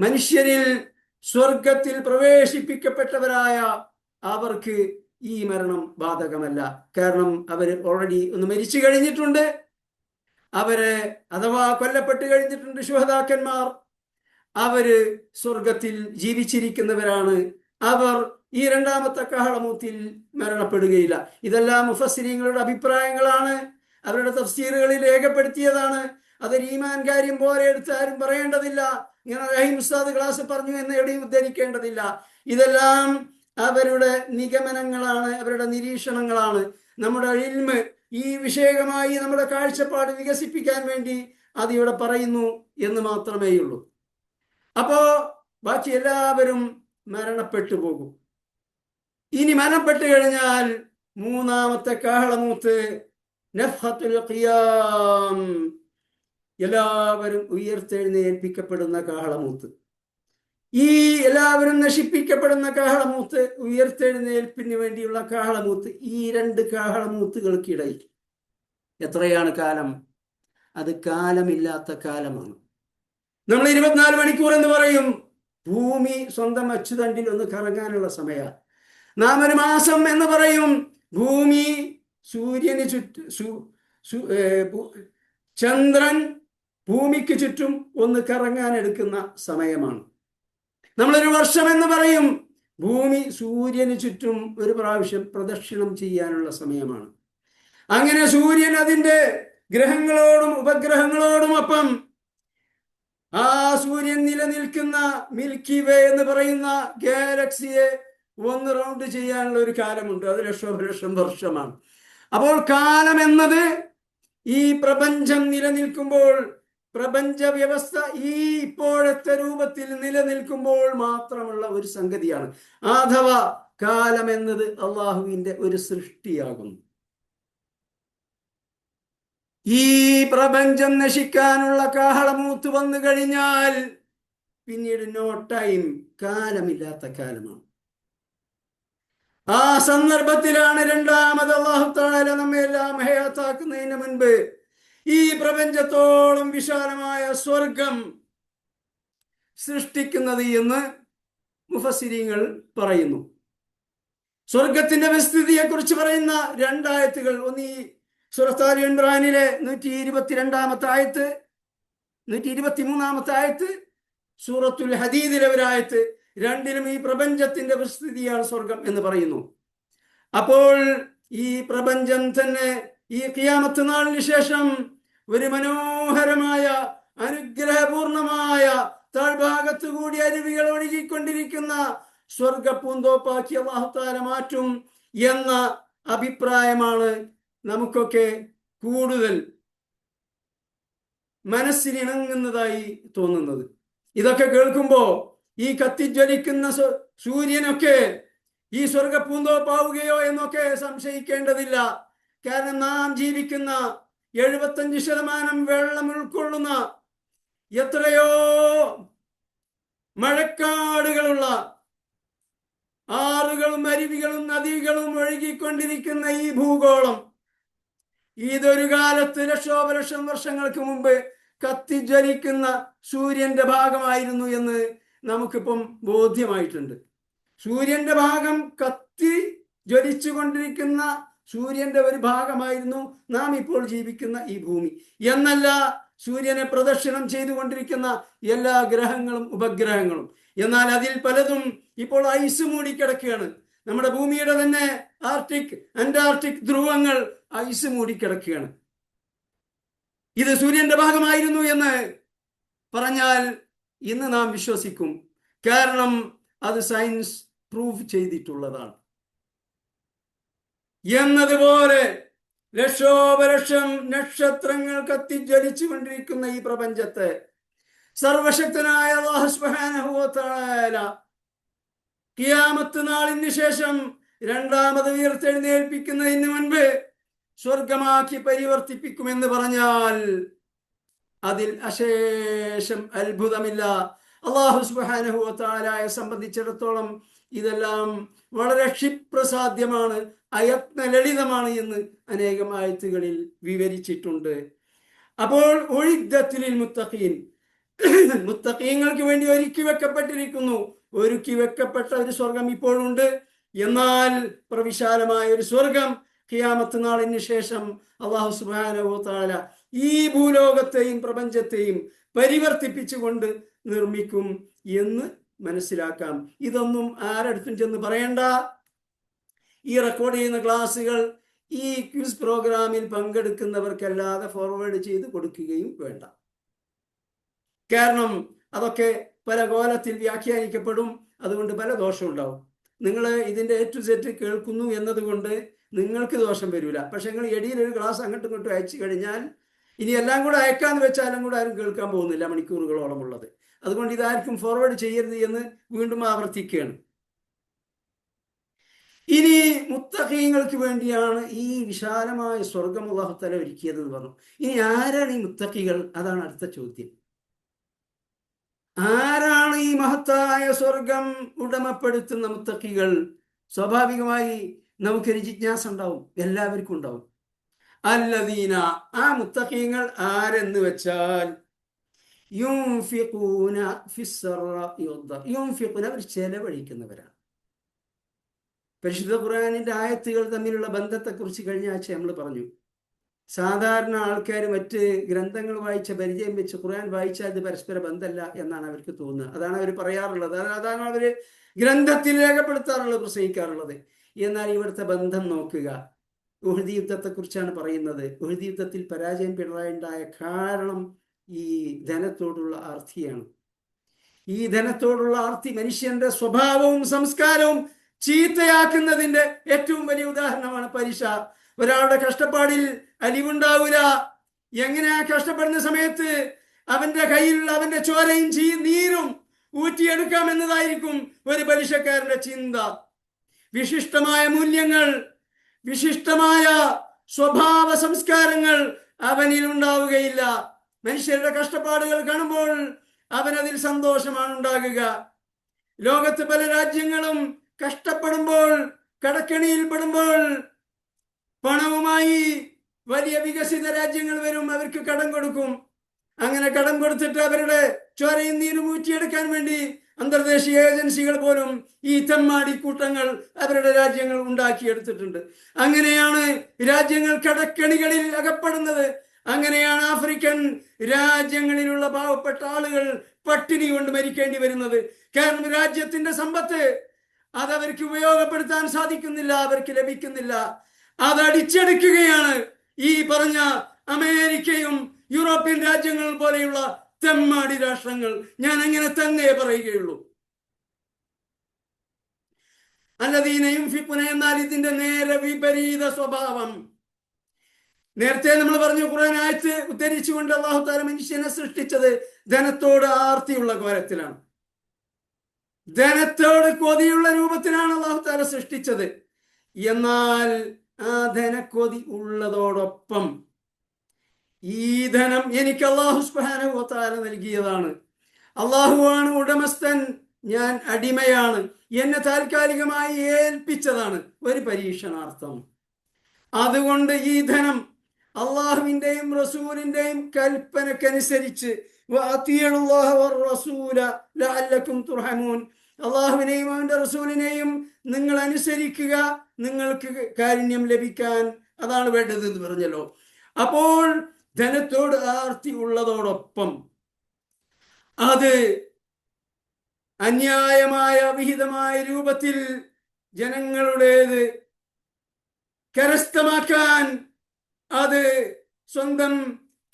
മനുഷ്യരിൽ സ്വർഗത്തിൽ പ്രവേശിപ്പിക്കപ്പെട്ടവരായ അവർക്ക് ഈ മരണം ബാധകമല്ല. കാരണം അവർ ഓൾറെഡി ഒന്ന് മരിച്ചു കഴിഞ്ഞിട്ടുണ്ട്. അവര് അഥവാ കൊല്ലപ്പെട്ട് കഴിഞ്ഞിട്ടുണ്ട്. ശുഹദാക്കന്മാർ അവര് സ്വർഗത്തിൽ ജീവിച്ചിരിക്കുന്നവരാണ്. അവർ ഈ രണ്ടാമത്തെ കാഹളമൂത്തിൽ മരണപ്പെടുകയില്ല. ഇതെല്ലാം മുഫസ്സിരീങ്ങളുടെ അഭിപ്രായങ്ങളാണ്, അവരുടെ തഫ്സീറുകളിൽ രേഖപ്പെടുത്തിയതാണ്. അതൊരു ഈമാൻ കാര്യം പോലെ എടുത്ത് ആരും പറയേണ്ടതില്ല. ഇങ്ങനെ റഹീം ഉസ്താദ് ക്ലാസ് പറഞ്ഞു എന്ന് എവിടെയും ഉദ്ധരിക്കേണ്ടതില്ല. ഇതെല്ലാം അവരുടെ നിഗമനങ്ങളാണ്, അവരുടെ നിരീക്ഷണങ്ങളാണ്. നമ്മുടെ ഇൽമ് ഈ വിഷയകമായി നമ്മുടെ കാഴ്ചപ്പാട് വികസിപ്പിക്കാൻ വേണ്ടി അതിവിടെ പറയുന്നു എന്ന് മാത്രമേയുള്ളൂ. അപ്പോ ബാക്കി എല്ലാവരും മരണപ്പെട്ടു പോകും. ഇനി മരണപ്പെട്ടു കഴിഞ്ഞാൽ മൂന്നാമത്തെ കാഹളമൂത്ത് നഫ്ഖത്തുൽ ഖിയാം, എല്ലാവരും ഉയർത്തെഴുന്നേൽപ്പിക്കപ്പെടുന്ന കാഹളമൂത്ത്. ഈ എല്ലാവരും നശിപ്പിക്കപ്പെടുന്ന കാഹളമൂത്ത്, ഉയർത്തെഴുന്നേൽപ്പിന് വേണ്ടിയുള്ള കാഹളമൂത്ത്, ഈ രണ്ട് കാഹളമൂത്തുകൾക്കിടയിൽ എത്രയാണ് കാലം? അത് കാലമില്ലാത്ത കാലമാണ്. നമ്മൾ 24 മണിക്കൂർ എന്ന് പറയും. ഭൂമി സ്വന്തം അച്ചുതണ്ടിൽ ഒന്ന് കറങ്ങാനുള്ള സമയമാണ്. നാം ഒരു മാസം എന്ന് പറയും. ഭൂമി സൂര്യന് ചന്ദ്രൻ ഭൂമിക്ക് ചുറ്റും ഒന്ന് കറങ്ങാൻ എടുക്കുന്ന സമയമാണ്. നമ്മളൊരു വർഷം എന്ന് പറയും. ഭൂമി സൂര്യന് ചുറ്റും ഒരു പ്രാവശ്യം പ്രദക്ഷിണം ചെയ്യാനുള്ള സമയമാണ്. അങ്ങനെ സൂര്യൻ അതിൻ്റെ ഗ്രഹങ്ങളോടും ഉപഗ്രഹങ്ങളോടും ഒപ്പം ആ സൂര്യൻ നിലനിൽക്കുന്ന മിൽക്കി വേ എന്ന് പറയുന്ന ഗാലക്സിയെ ഒന്ന് റൗണ്ട് ചെയ്യാനുള്ള ഒരു കാലമുണ്ട്. അത് ലക്ഷം വർഷമാണ്. അപ്പോൾ കാലം എന്നത് ഈ പ്രപഞ്ചം നിലനിൽക്കുമ്പോൾ, പ്രപഞ്ച വ്യവസ്ഥ ഈ ഇപ്പോഴത്തെ രൂപത്തിൽ നിലനിൽക്കുമ്പോൾ മാത്രമുള്ള ഒരു സംഗതിയാണ്. അഥവാ കാലം എന്നത് അള്ളാഹുവിന്റെ ഒരു സൃഷ്ടിയാകുന്നു. ഈ പ്രപഞ്ചം നശിക്കാനുള്ള കാഹളമൂത്ത് വന്നു കഴിഞ്ഞാൽ പിന്നീട് നോ ടൈം, കാലമില്ലാത്ത കാലമാണ്. ആ സന്ദർഭത്തിലാണ് രണ്ടാമത് അല്ലാഹു തആല നമ്മെ എല്ലാം ഹയാത്താക്കുന്നതിന് മുൻപ് ഈ പ്രപഞ്ചത്തോളം വിശാലമായ സ്വർഗം സൃഷ്ടിക്കുന്നത് എന്ന് മുഫസ്സിരീങ്ങൾ പറയുന്നു. സ്വർഗത്തിന്റെ വിസ്തൃതിയെ കുറിച്ച് പറയുന്ന രണ്ടായത്തുകൾ, ഒന്ന് ഈ സൂറത്ത് ആലി ഇംറാനിലെ 122-ാമത്തെ ആയത്ത്, 123-ാമത്തെ ആയത്ത്, സൂറത്തുൽ ഹദീദിലെ ഒരു ആയത്ത്. രണ്ടിലും ഈ പ്രപഞ്ചത്തിന്റെ വിസ്തൃതിയാണ് സ്വർഗം എന്ന് പറയുന്നു. അപ്പോൾ ഈ പ്രപഞ്ചം തന്നെ ഈ ഖിയാമത്ത് നാളിന് ശേഷം ഒരു മനോഹരമായ അനുഗ്രഹപൂർണമായ താഴ്ഭാഗത്തു കൂടി അരുവികൾ ഒഴുകിക്കൊണ്ടിരിക്കുന്ന സ്വർഗ പൂന്തോപ്പാക്കി അല്ലാഹു തആല മാറ്റും എന്ന അഭിപ്രായമാണ് നമുക്കൊക്കെ കൂടുതൽ മനസ്സിനിണങ്ങുന്നതായി തോന്നുന്നത്. ഇതൊക്കെ കേൾക്കുമ്പോ ഈ കത്തിജ്വലിക്കുന്ന സൂര്യനൊക്കെ ഈ സ്വർഗ പൂന്തോപ്പാവുകയോ എന്നൊക്കെ സംശയിക്കേണ്ടതില്ല. കാരണം നാം ജീവിക്കുന്ന 75% വെള്ളം ഉൾക്കൊള്ളുന്ന എത്രയോ മഴക്കാടുകളുള്ള ആറുകളും അരുവികളും നദികളും ഒഴുകിക്കൊണ്ടിരിക്കുന്ന ഈ ഭൂഗോളം ഇതൊരു കാലത്ത് ലക്ഷോപലക്ഷം വർഷങ്ങൾക്ക് മുമ്പ് കത്തിജ്വലിക്കുന്ന സൂര്യന്റെ ഭാഗമായിരുന്നു എന്ന് നമുക്കിപ്പം ബോധ്യമായിട്ടുണ്ട്. സൂര്യന്റെ ഭാഗം കത്തി ജ്വലിച്ചു കൊണ്ടിരിക്കുന്ന സൂര്യന്റെ ഒരു ഭാഗമായിരുന്നു നാം ഇപ്പോൾ ജീവിക്കുന്ന ഈ ഭൂമി എന്നല്ല, സൂര്യനെ പ്രദക്ഷിണം ചെയ്തുകൊണ്ടിരിക്കുന്ന എല്ലാ ഗ്രഹങ്ങളും ഉപഗ്രഹങ്ങളും. എന്നാൽ അതിൽ പലതും ഇപ്പോൾ ഐസ് മൂടിക്കിടക്കുകയാണ്. നമ്മുടെ ഭൂമിയുടെ തന്നെ ആർട്ടിക്, അന്റാർട്ടിക് ധ്രുവങ്ങൾ ഐസ് മൂടിക്കിടക്കുകയാണ്. ഇത് സൂര്യന്റെ ഭാഗമായിരുന്നു എന്ന് പറഞ്ഞാൽ ഇന്ന് നാം വിശ്വസിക്കും. കാരണം അത് സയൻസ് പ്രൂവ് ചെയ്തിട്ടുള്ളതാണ്. എന്നതുപോലെ ലക്ഷോപലക്ഷം നക്ഷത്രങ്ങൾ കത്തിജ്വലിച്ചു കൊണ്ടിരിക്കുന്ന ഈ പ്രപഞ്ചത്തെ സർവശക്തനായ അല്ലാഹു സുബ്ഹാനഹു വ തആല ഖിയാമത്ത് നാളിന് ശേഷം രണ്ടാമത് ഉയർത്തെഴുന്നേൽപ്പിക്കുന്നതിന് മുൻപ് സ്വർഗമാക്കി പരിവർത്തിപ്പിക്കുമെന്ന് പറഞ്ഞാൽ അതിൽ അശേഷം അത്ഭുതമില്ല. അല്ലാഹു സുബ്ഹാനഹു വ തആലയെ സംബന്ധിച്ചിടത്തോളം ഇതെല്ലാം വളരെ ക്ഷിപ്രസാധ്യമാണ്, അയത്ന ലളിതമാണ് എന്ന് അനേകം ആയത്തുകളിൽ വിവരിച്ചിട്ടുണ്ട്. അപ്പോൾ ഉഇദ്ദത്തുൽ മുത്തഖീൻ, മുത്തഖീങ്ങൾക്ക് വേണ്ടി ഒരുക്കി വെക്കപ്പെട്ടിരിക്കുന്നു. ഒരുക്കി വെക്കപ്പെട്ട ഒരു സ്വർഗം ഇപ്പോഴുണ്ട്. എന്നാൽ പ്രവിശാലമായ ഒരു സ്വർഗം ഖിയാമത്ത് നാളിന് ശേഷം അല്ലാഹു സുബ്ഹാനഹു വ തആല ഈ ഭൂലോകത്തെയും പ്രപഞ്ചത്തെയും പരിവർത്തിപ്പിച്ചുകൊണ്ട് നിർമ്മിക്കും എന്ന് മനസ്സിലാക്കാം. ഇതൊന്നും ആരടുത്തും ചെന്ന് പറയണ്ട. ഈ റെക്കോർഡ് ചെയ്യുന്ന ക്ലാസ്സുകൾ ഈ ക്വിസ് പ്രോഗ്രാമിൽ പങ്കെടുക്കുന്നവർക്കല്ലാതെ ഫോർവേഡ് ചെയ്ത് കൊടുക്കുകയും വേണ്ട. കാരണം അതൊക്കെ പല കോലത്തിൽ വ്യാഖ്യാനിക്കപ്പെടും. അതുകൊണ്ട് പല ദോഷം ഉണ്ടാവും. നിങ്ങൾ ഇതിൻ്റെ A to Z കേൾക്കുന്നു എന്നതുകൊണ്ട് നിങ്ങൾക്ക് ദോഷം വരില്ല. പക്ഷെ നിങ്ങൾ ഇടയിൽ ഒരു ക്ലാസ് അങ്ങോട്ടും ഇങ്ങോട്ടും അയച്ചു കഴിഞ്ഞാൽ ഇനി എല്ലാം കൂടെ അയക്കാന്ന് വെച്ചാലും കൂടെ ആരും കേൾക്കാൻ പോകുന്നില്ല, മണിക്കൂറുകളോളം ഉള്ളത്. അതുകൊണ്ട് ഇതാർക്കും ഫോർവേഡ് ചെയ്യരുത് എന്ന് വീണ്ടും ആവർത്തിക്കുകയാണ്. ഇനി മുത്തഖീങ്ങൾക്ക് വേണ്ടിയാണ് ഈ വിശാലമായ സ്വർഗം അല്ലാഹു തആല ഒരുക്കിയതെന്ന് പറഞ്ഞു. ഇനി ആരാണ് ഈ മുത്തഖികൾ? അതാണ് അടുത്ത ചോദ്യം. ആരാണ് ഈ മഹത്തായ സ്വർഗം ഉടമപ്പെടുത്തുന്ന മുത്തഖികൾ? സ്വാഭാവികമായി നമുക്കൊരു ജിജ്ഞാസ ഉണ്ടാവും, എല്ലാവർക്കും ഉണ്ടാവും. അല്ലദീന, ആ മുത്തഖീങ്ങൾ ആരെന്ന് വെച്ചാൽ യുൻഫിഖൂന ഫിസ്സറാഇ വദ്ദർ, യുൻഫിഖൂന, അവർ ചെലവഴിക്കുന്നവരാണ്. പരിശുദ്ധ ഖുർആനിന്റെ ആയത്തുകൾ തമ്മിലുള്ള ബന്ധത്തെക്കുറിച്ച് കഴിഞ്ഞ ആഴ്ച നമ്മൾ പറഞ്ഞു. സാധാരണ ആൾക്കാർ മറ്റ് ഗ്രന്ഥങ്ങൾ വായിച്ച പരിചയം വെച്ച് ഖുർആൻ വായിച്ചാൽ ഇത് പരസ്പര ബന്ധമല്ല എന്നാണ് അവർക്ക് തോന്നുന്നത്. അതാണ് അവർ പറയാറുള്ളത്, അതാണ് അവർ ഗ്രന്ഥത്തിൽ രേഖപ്പെടുത്താറുള്ളത്, പ്രസംഗിക്കാറുള്ളത്. എന്നാൽ ഇവിടുത്തെ ബന്ധം നോക്കുക. ഉഹദ് യുദ്ധത്തെക്കുറിച്ചാണ് പറയുന്നത്. ഉഹദ് യുദ്ധത്തിൽ പരാജയം പിണറായുണ്ടായ കാരണം ഈ ധനത്തോടുള്ള ആർത്തിയാണ്. ഈ ധനത്തോടുള്ള ആർത്തി മനുഷ്യന്റെ സ്വഭാവവും സംസ്കാരവും ചീത്തയാക്കുന്നതിന്റെ ഏറ്റവും വലിയ ഉദാഹരണമാണ് പലിശ. ഒരാളുടെ കഷ്ടപ്പാടിൽ അലിവുണ്ടാവൂല. എങ്ങനെയാ കഷ്ടപ്പെടുന്ന സമയത്ത് അവന്റെ കയ്യിലുള്ള അവന്റെ ചോരയും നീരും ഊറ്റിയെടുക്കാം എന്നതായിരിക്കും ഒരു പലിശക്കാരന്റെ ചിന്ത. വിശിഷ്ടമായ മൂല്യങ്ങൾ, വിശിഷ്ടമായ സ്വഭാവ സംസ്കാരങ്ങൾ അവനിൽ ഉണ്ടാവുകയില്ല. മനുഷ്യരുടെ കഷ്ടപ്പാടുകൾ കാണുമ്പോൾ അവനതിൽ സന്തോഷമാണ് ഉണ്ടാകുക. ലോകത്ത് പല രാജ്യങ്ങളും കഷ്ടപ്പെടുമ്പോൾ, കടക്കെണിയിൽപ്പെടുമ്പോൾ പണവുമായി വലിയ വികസിത രാജ്യങ്ങൾ വരും, അവർക്ക് കടം കൊടുക്കും. അങ്ങനെ കടം കൊടുത്തിട്ട് അവരുടെ ചോരയും നീരും ഊറ്റിയെടുക്കാൻ വേണ്ടി അന്തർദേശീയ ഏജൻസികൾ പോലും ഈ തെമ്മാടിക്കൂട്ടങ്ങൾ അവരുടെ രാജ്യങ്ങൾ ഉണ്ടാക്കിയെടുത്തിട്ടുണ്ട്. അങ്ങനെയാണ് രാജ്യങ്ങൾ കടക്കെണികളിൽ അകപ്പെടുന്നത്. അങ്ങനെയാണ് ആഫ്രിക്കൻ രാജ്യങ്ങളിലുള്ള പാവപ്പെട്ട ആളുകൾ പട്ടിണി കൊണ്ട് മരിക്കേണ്ടി വരുന്നത്. കാരണം രാജ്യത്തിന്റെ സമ്പത്ത് അതവർക്ക് ഉപയോഗപ്പെടുത്താൻ സാധിക്കുന്നില്ല, അവർക്ക് ലഭിക്കുന്നില്ല. അതടിച്ചെടുക്കുകയാണ് ഈ പറഞ്ഞ അമേരിക്കയും യൂറോപ്യൻ രാജ്യങ്ങൾ പോലെയുള്ള തെമ്മാടി രാഷ്ട്രങ്ങൾ. ഞാൻ അങ്ങനെ തന്നെ പറയുകയുള്ളൂ. അല്ലദീന യുൻഫിഖൂന, എന്നാൽ ഇതിന്റെ നേരെ വിപരീത സ്വഭാവം. നേരത്തെ നമ്മൾ പറഞ്ഞു, ഖുർആൻ ആയത്ത് ഉദ്ധരിച്ചുകൊണ്ട് അല്ലാഹു തആല മനുഷ്യനെ സൃഷ്ടിച്ചത് ധനത്തോട് ആർത്തിയുള്ള കോലത്തിലാണ്, ധനത്തോട് കൊതിയുള്ള രൂപത്തിലാണ് അല്ലാഹു തആല സൃഷ്ടിച്ചത്. എന്നാൽ ആ ധനക്കൊതി ഉള്ളതോടൊപ്പം ഈ ധനം എനിക്ക് അല്ലാഹു സുബ്ഹാനഹു വ തആല നൽകിയതാണ്, അല്ലാഹുവാണ് ഉടമസ്ഥൻ, ഞാൻ അടിമയാണ്, എന്നെ താൽക്കാലികമായി ഏൽപ്പിച്ചതാണ്, ഒരു പരീക്ഷണാർത്ഥം. അതുകൊണ്ട് ഈ ധനം അള്ളാഹുവിന്റെയും റസൂലിന്റെയും കൽപ്പനക്കനുസരിച്ച് അള്ളാഹുവിനെയും അവന്റെ റസൂലിനെയും നിങ്ങൾ അനുസരിക്കുക, നിങ്ങൾക്ക് കാരുണ്യം ലഭിക്കാൻ അതാണ് വേണ്ടത് എന്ന് പറഞ്ഞല്ലോ. അപ്പോൾ ധനത്തോട് ആർത്തി ഉള്ളതോടൊപ്പം അത് അന്യായമായ വിഹിതമായ രൂപത്തിൽ ജനങ്ങളുടേത് കരസ്ഥമാക്കാൻ, അത് സ്വന്തം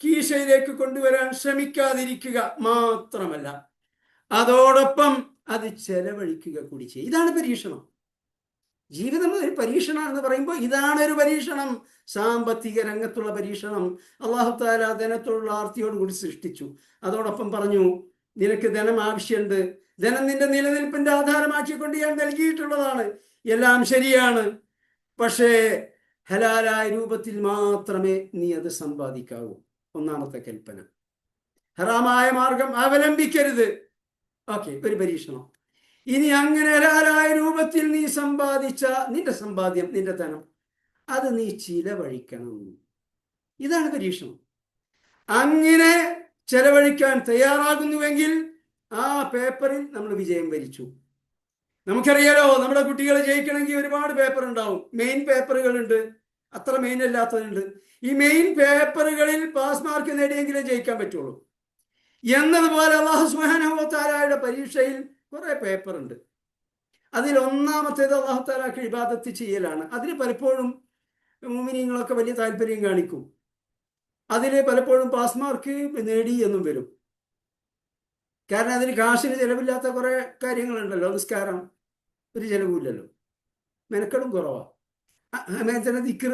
കീശയിലേക്ക് കൊണ്ടുവരാൻ ശ്രമിക്കാതിരിക്കുക മാത്രമല്ല, അതോടൊപ്പം അത് ചെലവഴിക്കുക കൂടി ചെയ്യും. ഇതാണ് പരീക്ഷണം. ജീവിതം ഒരു പരീക്ഷണം എന്ന് പറയുമ്പോൾ ഇതാണ് ഒരു പരീക്ഷണം. സാമ്പത്തിക രംഗത്തുള്ള പരീക്ഷണം. അല്ലാഹു തആല ധനത്തോടുള്ള ആർത്തിയോട് കൂടി സൃഷ്ടിച്ചു. അതോടൊപ്പം പറഞ്ഞു നിനക്ക് ധനം ആവശ്യമുണ്ട്, ധനം നിന്റെ നിലനിൽപ്പിന്റെ ആധാരമാക്കിക്കൊണ്ട് ഞാൻ നൽകിയിട്ടുള്ളതാണ്, എല്ലാം ശരിയാണ്. പക്ഷേ ഹലാലായ രൂപത്തിൽ മാത്രമേ നീ അത് സമ്പാദിക്കാവൂ. ഒന്നാമത്തെ കൽപ്പന. ഹറാമായ മാർഗം അവലംബിക്കരുത്. ഓക്കെ, ഒരു പരീക്ഷണം. ഇനി അങ്ങനെ ഹലാലായ രൂപത്തിൽ നീ സമ്പാദിച്ച നിന്റെ സമ്പാദ്യം, നിന്റെ ധനം, അത് നീ ചിലവഴിക്കണം. ഇതാണ് പരീക്ഷണം. അങ്ങനെ ചെലവഴിക്കാൻ തയ്യാറാകുന്നുവെങ്കിൽ ആ പേപ്പറിൽ നമ്മൾ വിജയം വരിച്ചു. നമുക്കറിയാലോ, നമ്മുടെ കുട്ടികൾ ജയിക്കണമെങ്കിൽ ഒരുപാട് പേപ്പർ ഉണ്ടാവും. മെയിൻ പേപ്പറുകളുണ്ട്, അത്ര മെയിൻ അല്ലാത്തതുണ്ട്. ഈ മെയിൻ പേപ്പറുകളിൽ പാസ് മാർക്ക് നേടിയെങ്കിലേ ജയിക്കാൻ പറ്റുള്ളൂ. എന്നതുപോലെ അല്ലാഹു സുബ്ഹാനഹു വ തആലയുടെ പരീക്ഷയിൽ കുറെ പേപ്പർ ഉണ്ട്. അതിൽ ഒന്നാമത്തേത് അല്ലാഹു തആലക്ക് ഇബാദത്ത് ചെയ്യലാണ്. അതിന് പലപ്പോഴും മുഅ്മിനീങ്ങളൊക്കെ വലിയ താല്പര്യം കാണിക്കും. അതിൽ പലപ്പോഴും പാസ് മാർക്ക് നേടി എന്നും വരും. കാരണം അതിന് കാശിന് ചിലവില്ലാത്ത കുറെ കാര്യങ്ങളുണ്ടല്ലോ. നിസ്കാരം ഒരു ചിലവില്ലല്ലോ, മെനക്കെടും കുറവാണ്. അങ്ങനെ തന്നെ ദിക്ർ,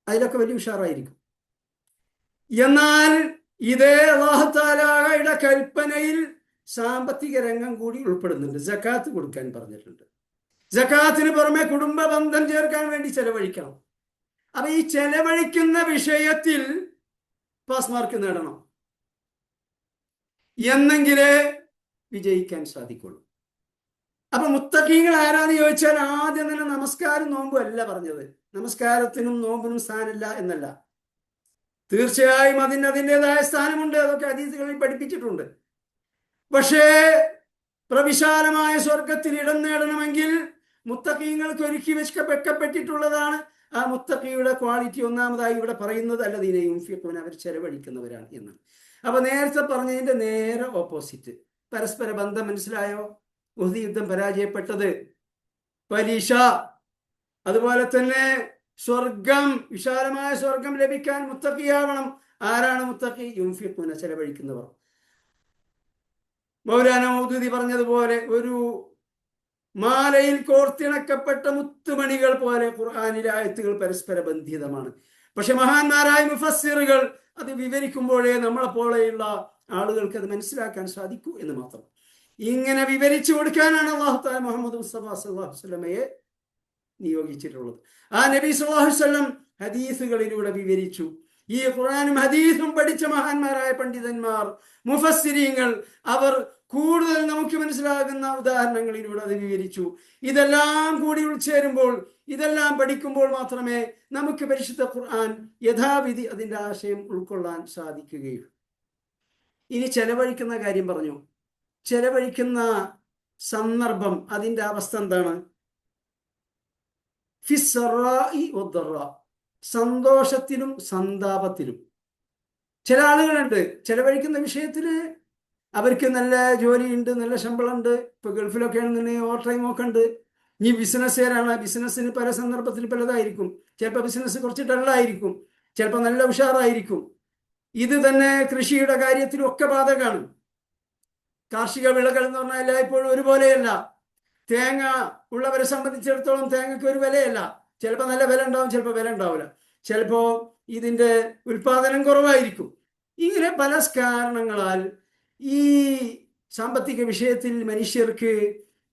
അതിലൊക്കെ വലിയ ഉഷാറായിരിക്കും. എന്നാൽ ഇതേ അല്ലാഹു തആലയുടെ കൽപ്പനയിൽ സാമ്പത്തിക രംഗം കൂടി ഉൾപ്പെടുന്നുണ്ട്. സകാത്ത് കൊടുക്കാൻ പറഞ്ഞിട്ടുണ്ട്. സകാത്തിന് പുറമെ കുടുംബ ബന്ധം ചേർക്കാൻ വേണ്ടി ചെലവഴിക്കണം. അപ്പൊ ഈ ചെലവഴിക്കുന്ന വിഷയത്തിൽ പാസ് മാർക്ക് നേടണം, എന്നെങ്കിലേ വിജയിക്കാൻ സാധിക്കുള്ളൂ. അപ്പൊ മുത്തഖീങ്ങൾ ആരാന്ന് ചോദിച്ചാൽ ആദ്യം തന്നെ നമസ്കാരം നോമ്പും അല്ല പറഞ്ഞത്. നമസ്കാരത്തിനും നോമ്പിനും സ്ഥാനമില്ല എന്നല്ല. തീർച്ചയായും അതിൻ്റെതായ സ്ഥാനമുണ്ട്. അതൊക്കെ ഹദീസുകളിൽ പഠിപ്പിച്ചിട്ടുണ്ട്. പക്ഷേ പ്രവിശാലമായ സ്വർഗത്തിൽ ഇടം നേടണമെങ്കിൽ മുത്തഖീങ്ങൾക്ക് ഒരുക്കി വെക്കപ്പെട്ടിട്ടുള്ളതാണ്. ആ മുത്തഖിയുടെ ക്വാളിറ്റി ഒന്നാമതായി ഇവിടെ പറയുന്നത് അല്ലദീന യുൻഫിഖൂന, അവർ ചെലവഴിക്കുന്നവരാണ് എന്നാണ്. അപ്പൊ നേരത്തെ പറഞ്ഞതിന്റെ നേരെ ഓപ്പോസിറ്റ്. പരസ്പര ബന്ധം മനസ്സിലായോ? ഉഹദ് യുദ്ധം പരാജയപ്പെട്ടത്, പലിശ, അതുപോലെ തന്നെ സ്വർഗം, വിശാലമായ സ്വർഗം ലഭിക്കാൻ മുത്തഖിയാവണം. ആരാണ് മുത്തഖി? യുൻഫിഖൂന, ചെലവഴിക്കുന്നവർ. മൗലാന മൗദൂദി പറഞ്ഞതുപോലെ ഒരു മാലയിൽ കോർത്തിണക്കപ്പെട്ട മുത്തുമണികൾ പോലെ ഖുർആനിലെ ആയത്തുകൾ പരസ്പര ബന്ധിതമാണ്. പക്ഷെ മഹാന്മാരായ മുഫസ്സിറുകൾ അത് വിവരിക്കുമ്പോഴേ നമ്മളെ പോലെയുള്ള ആളുകൾക്ക് അത് മനസ്സിലാക്കാൻ സാധിക്കൂ എന്ന് മാത്രം. ഇങ്ങനെ വിവരിച്ചു കൊടുക്കാനാണ് അല്ലാഹു തആല മുഹമ്മദ് മുസ്തഫ സല്ലല്ലാഹു അലൈഹി വസല്ലമയെ നിയോഗിച്ചിട്ടുള്ളത്. ആ നബി സല്ലല്ലാഹു അലൈഹി വസല്ലം ഹദീസുകളിലൂടെ വിവരിച്ചു. ഈ ഖുർആനും ഹദീസും പഠിച്ച മഹാന്മാരായ പണ്ഡിതന്മാർ, മുഫസ്സിരീങ്ങൾ, അവർ കൂടുതൽ നമുക്ക് മനസ്സിലാകുന്ന ഉദാഹരണങ്ങളിലൂടെ അത് വിവരിച്ചു. ഇതെല്ലാം കൂടി ഉൾച്ചേരുമ്പോൾ, ഇതെല്ലാം പഠിക്കുമ്പോൾ മാത്രമേ നമുക്ക് പരിശുദ്ധ ഖുർആൻ യഥാവിധി അതിൻ്റെ ആശയം ഉൾക്കൊള്ളാൻ സാധിക്കുകയുള്ളൂ. ഇനി ചെലവഴിക്കുന്ന കാര്യം പറഞ്ഞു. ചെലവഴിക്കുന്ന സന്ദർഭം, അതിൻ്റെ അവസ്ഥ എന്താണ്? ഫിസ്സറാഇ വദ്ദറാ, സന്തോഷത്തിലും സന്താപത്തിലും. ചില ആളുകളുണ്ട് ചെലവഴിക്കുന്ന വിഷയത്തിൽ അവർക്ക് നല്ല ജോലിയുണ്ട്, നല്ല ശമ്പളമുണ്ട്. ഇപ്പൊ ഗൾഫിലൊക്കെ ആണെന്നുണ്ടെങ്കിൽ ഓവർ ടൈം ഒക്കെ ഉണ്ട്. ഇനി ബിസിനസ്സുകാരാണ്, ബിസിനസ്സിന് പല സന്ദർഭത്തിൽ പലതായിരിക്കും. ചിലപ്പോൾ ബിസിനസ് കുറച്ച് ഡള്ളായിരിക്കും, ചിലപ്പോൾ നല്ല ഉഷാറായിരിക്കും. ഇത് തന്നെ കൃഷിയുടെ കാര്യത്തിലും ഒക്കെ ബാധകമാണ്. കാർഷിക വിളകൾ എന്ന് പറഞ്ഞാൽ എല്ലായ്പ്പോഴും ഒരുപോലെയല്ല. തേങ്ങ ഉള്ളവരെ സംബന്ധിച്ചിടത്തോളം തേങ്ങയ്ക്ക് ഒരു വിലയല്ല. ചിലപ്പോൾ നല്ല വില ഉണ്ടാവും, ചിലപ്പോൾ വില ഉണ്ടാവില്ല. ചിലപ്പോൾ ഇതിൻ്റെ ഉൽപാദനം കുറവായിരിക്കും. ഇങ്ങനെ പല കാരണങ്ങളാൽ ഈ സാമ്പത്തിക വിഷയത്തിൽ മനുഷ്യർക്ക്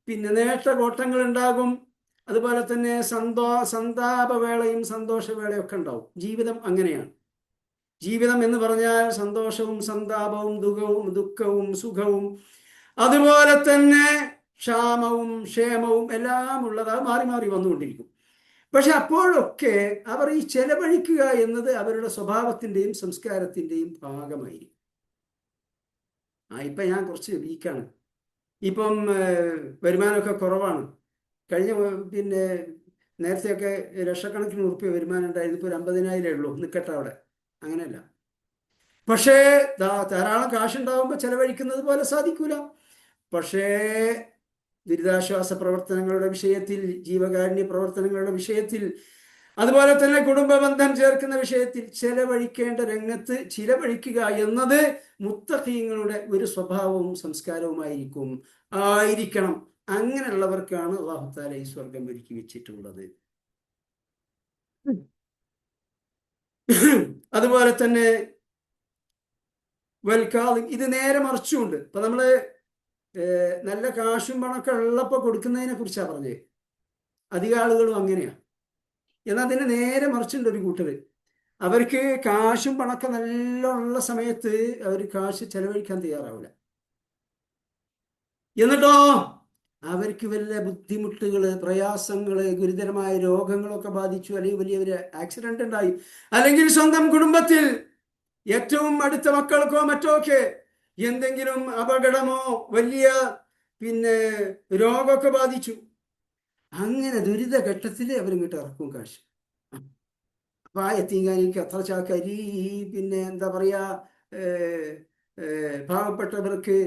പിന്നെ നേട്ടകോട്ടങ്ങൾ ഉണ്ടാകും. അതുപോലെ തന്നെ സന്താപവേളയും സന്തോഷവേളയും ഒക്കെ ഉണ്ടാവും. ജീവിതം അങ്ങനെയാണ്. ജീവിതം എന്ന് പറഞ്ഞാൽ സന്തോഷവും സന്താപവും ദുഃഖവും സുഖവും അതുപോലെ തന്നെ ക്ഷാമവും ക്ഷേമവും എല്ലാം ഉള്ളത് മാറി മാറി വന്നുകൊണ്ടിരിക്കും. പക്ഷെ അപ്പോഴൊക്കെ അവർ ഈ ചെലവഴിക്കുക എന്നത് അവരുടെ സ്വഭാവത്തിൻ്റെയും സംസ്കാരത്തിൻ്റെയും ഭാഗമായിരിക്കും. ഇപ്പം ഞാൻ കുറച്ച് വീക്കാണ്, ഇപ്പം വരുമാനമൊക്കെ കുറവാണ്. കഴിഞ്ഞ പിന്നെ നേരത്തെയൊക്കെ ലക്ഷക്കണക്കിന് ഉറുപ്പിക വരുമാനം ഉണ്ടായിരുന്നു. ഇപ്പോൾ ഒരു 50,000 ഉള്ളൂ, നിൽക്കട്ടെ അവിടെ. അങ്ങനെയല്ല. പക്ഷേ ധാരാളം കാശുണ്ടാവുമ്പോൾ ചെലവഴിക്കുന്നത് പോലെ സാധിക്കൂല. പക്ഷേ ദുരിതാശ്വാസ പ്രവർത്തനങ്ങളുടെ വിഷയത്തിൽ, ജീവകാരുണ്യ പ്രവർത്തനങ്ങളുടെ വിഷയത്തിൽ, അതുപോലെ തന്നെ കുടുംബ ബന്ധം ചേർക്കുന്ന വിഷയത്തിൽ ചെലവഴിക്കേണ്ട രംഗത്ത് ചിലവഴിക്കുക എന്നത് മുത്തഖീങ്ങളുടെ ഒരു സ്വഭാവവും സംസ്കാരവുമായിരിക്കണം. അങ്ങനെയുള്ളവർക്കാണ് അല്ലാഹു തആല ഈ സ്വർഗം ഒരുക്കി വെച്ചിട്ടുള്ളത്. അതുപോലെ തന്നെ വൽക്കാളിം ഇത് നേരെ മറിച്ചുണ്ട്. ഇപ്പൊ നമ്മള് നല്ല കാശും പണമൊക്കെ ഉള്ളപ്പോൾ കൊടുക്കുന്നതിനെ കുറിച്ചാണ് പറഞ്ഞത്. അധികം ആളുകളും അങ്ങനെയാണ്. എന്നാൽ അതിന് നേരെ മറിച്ചുണ്ട് ഒരു കൂട്ടര്. അവർക്ക് കാശും പണമൊക്കെ നല്ല ഉള്ള സമയത്ത് അവർ കാശ് ചെലവഴിക്കാൻ തയ്യാറാവില്ല. എന്നിട്ടോ അവർക്ക് വല്ല ബുദ്ധിമുട്ടുകള്, പ്രയാസങ്ങള്, ഗുരുതരമായ രോഗങ്ങളൊക്കെ ബാധിച്ചു, അല്ലെങ്കിൽ വലിയൊരു ആക്സിഡന്റ് ഉണ്ടായി, അല്ലെങ്കിൽ സ്വന്തം കുടുംബത്തിൽ ഏറ്റവും അടുത്ത മക്കൾക്കോ മറ്റോ ഒക്കെ എന്തെങ്കിലും അപകടമോ വലിയ രോഗമൊക്കെ ബാധിച്ചു. അങ്ങനെ ദുരിതഘട്ടത്തിൽ അവരിങ്ങോട്ട് ഇറക്കും കാശ്. അപ്പൊ ആ യത്തീംഖാനയ്ക്ക് അത്ര ചാക്കരി, എന്താ പറയാ, പാവപ്പെട്ടവർക്ക്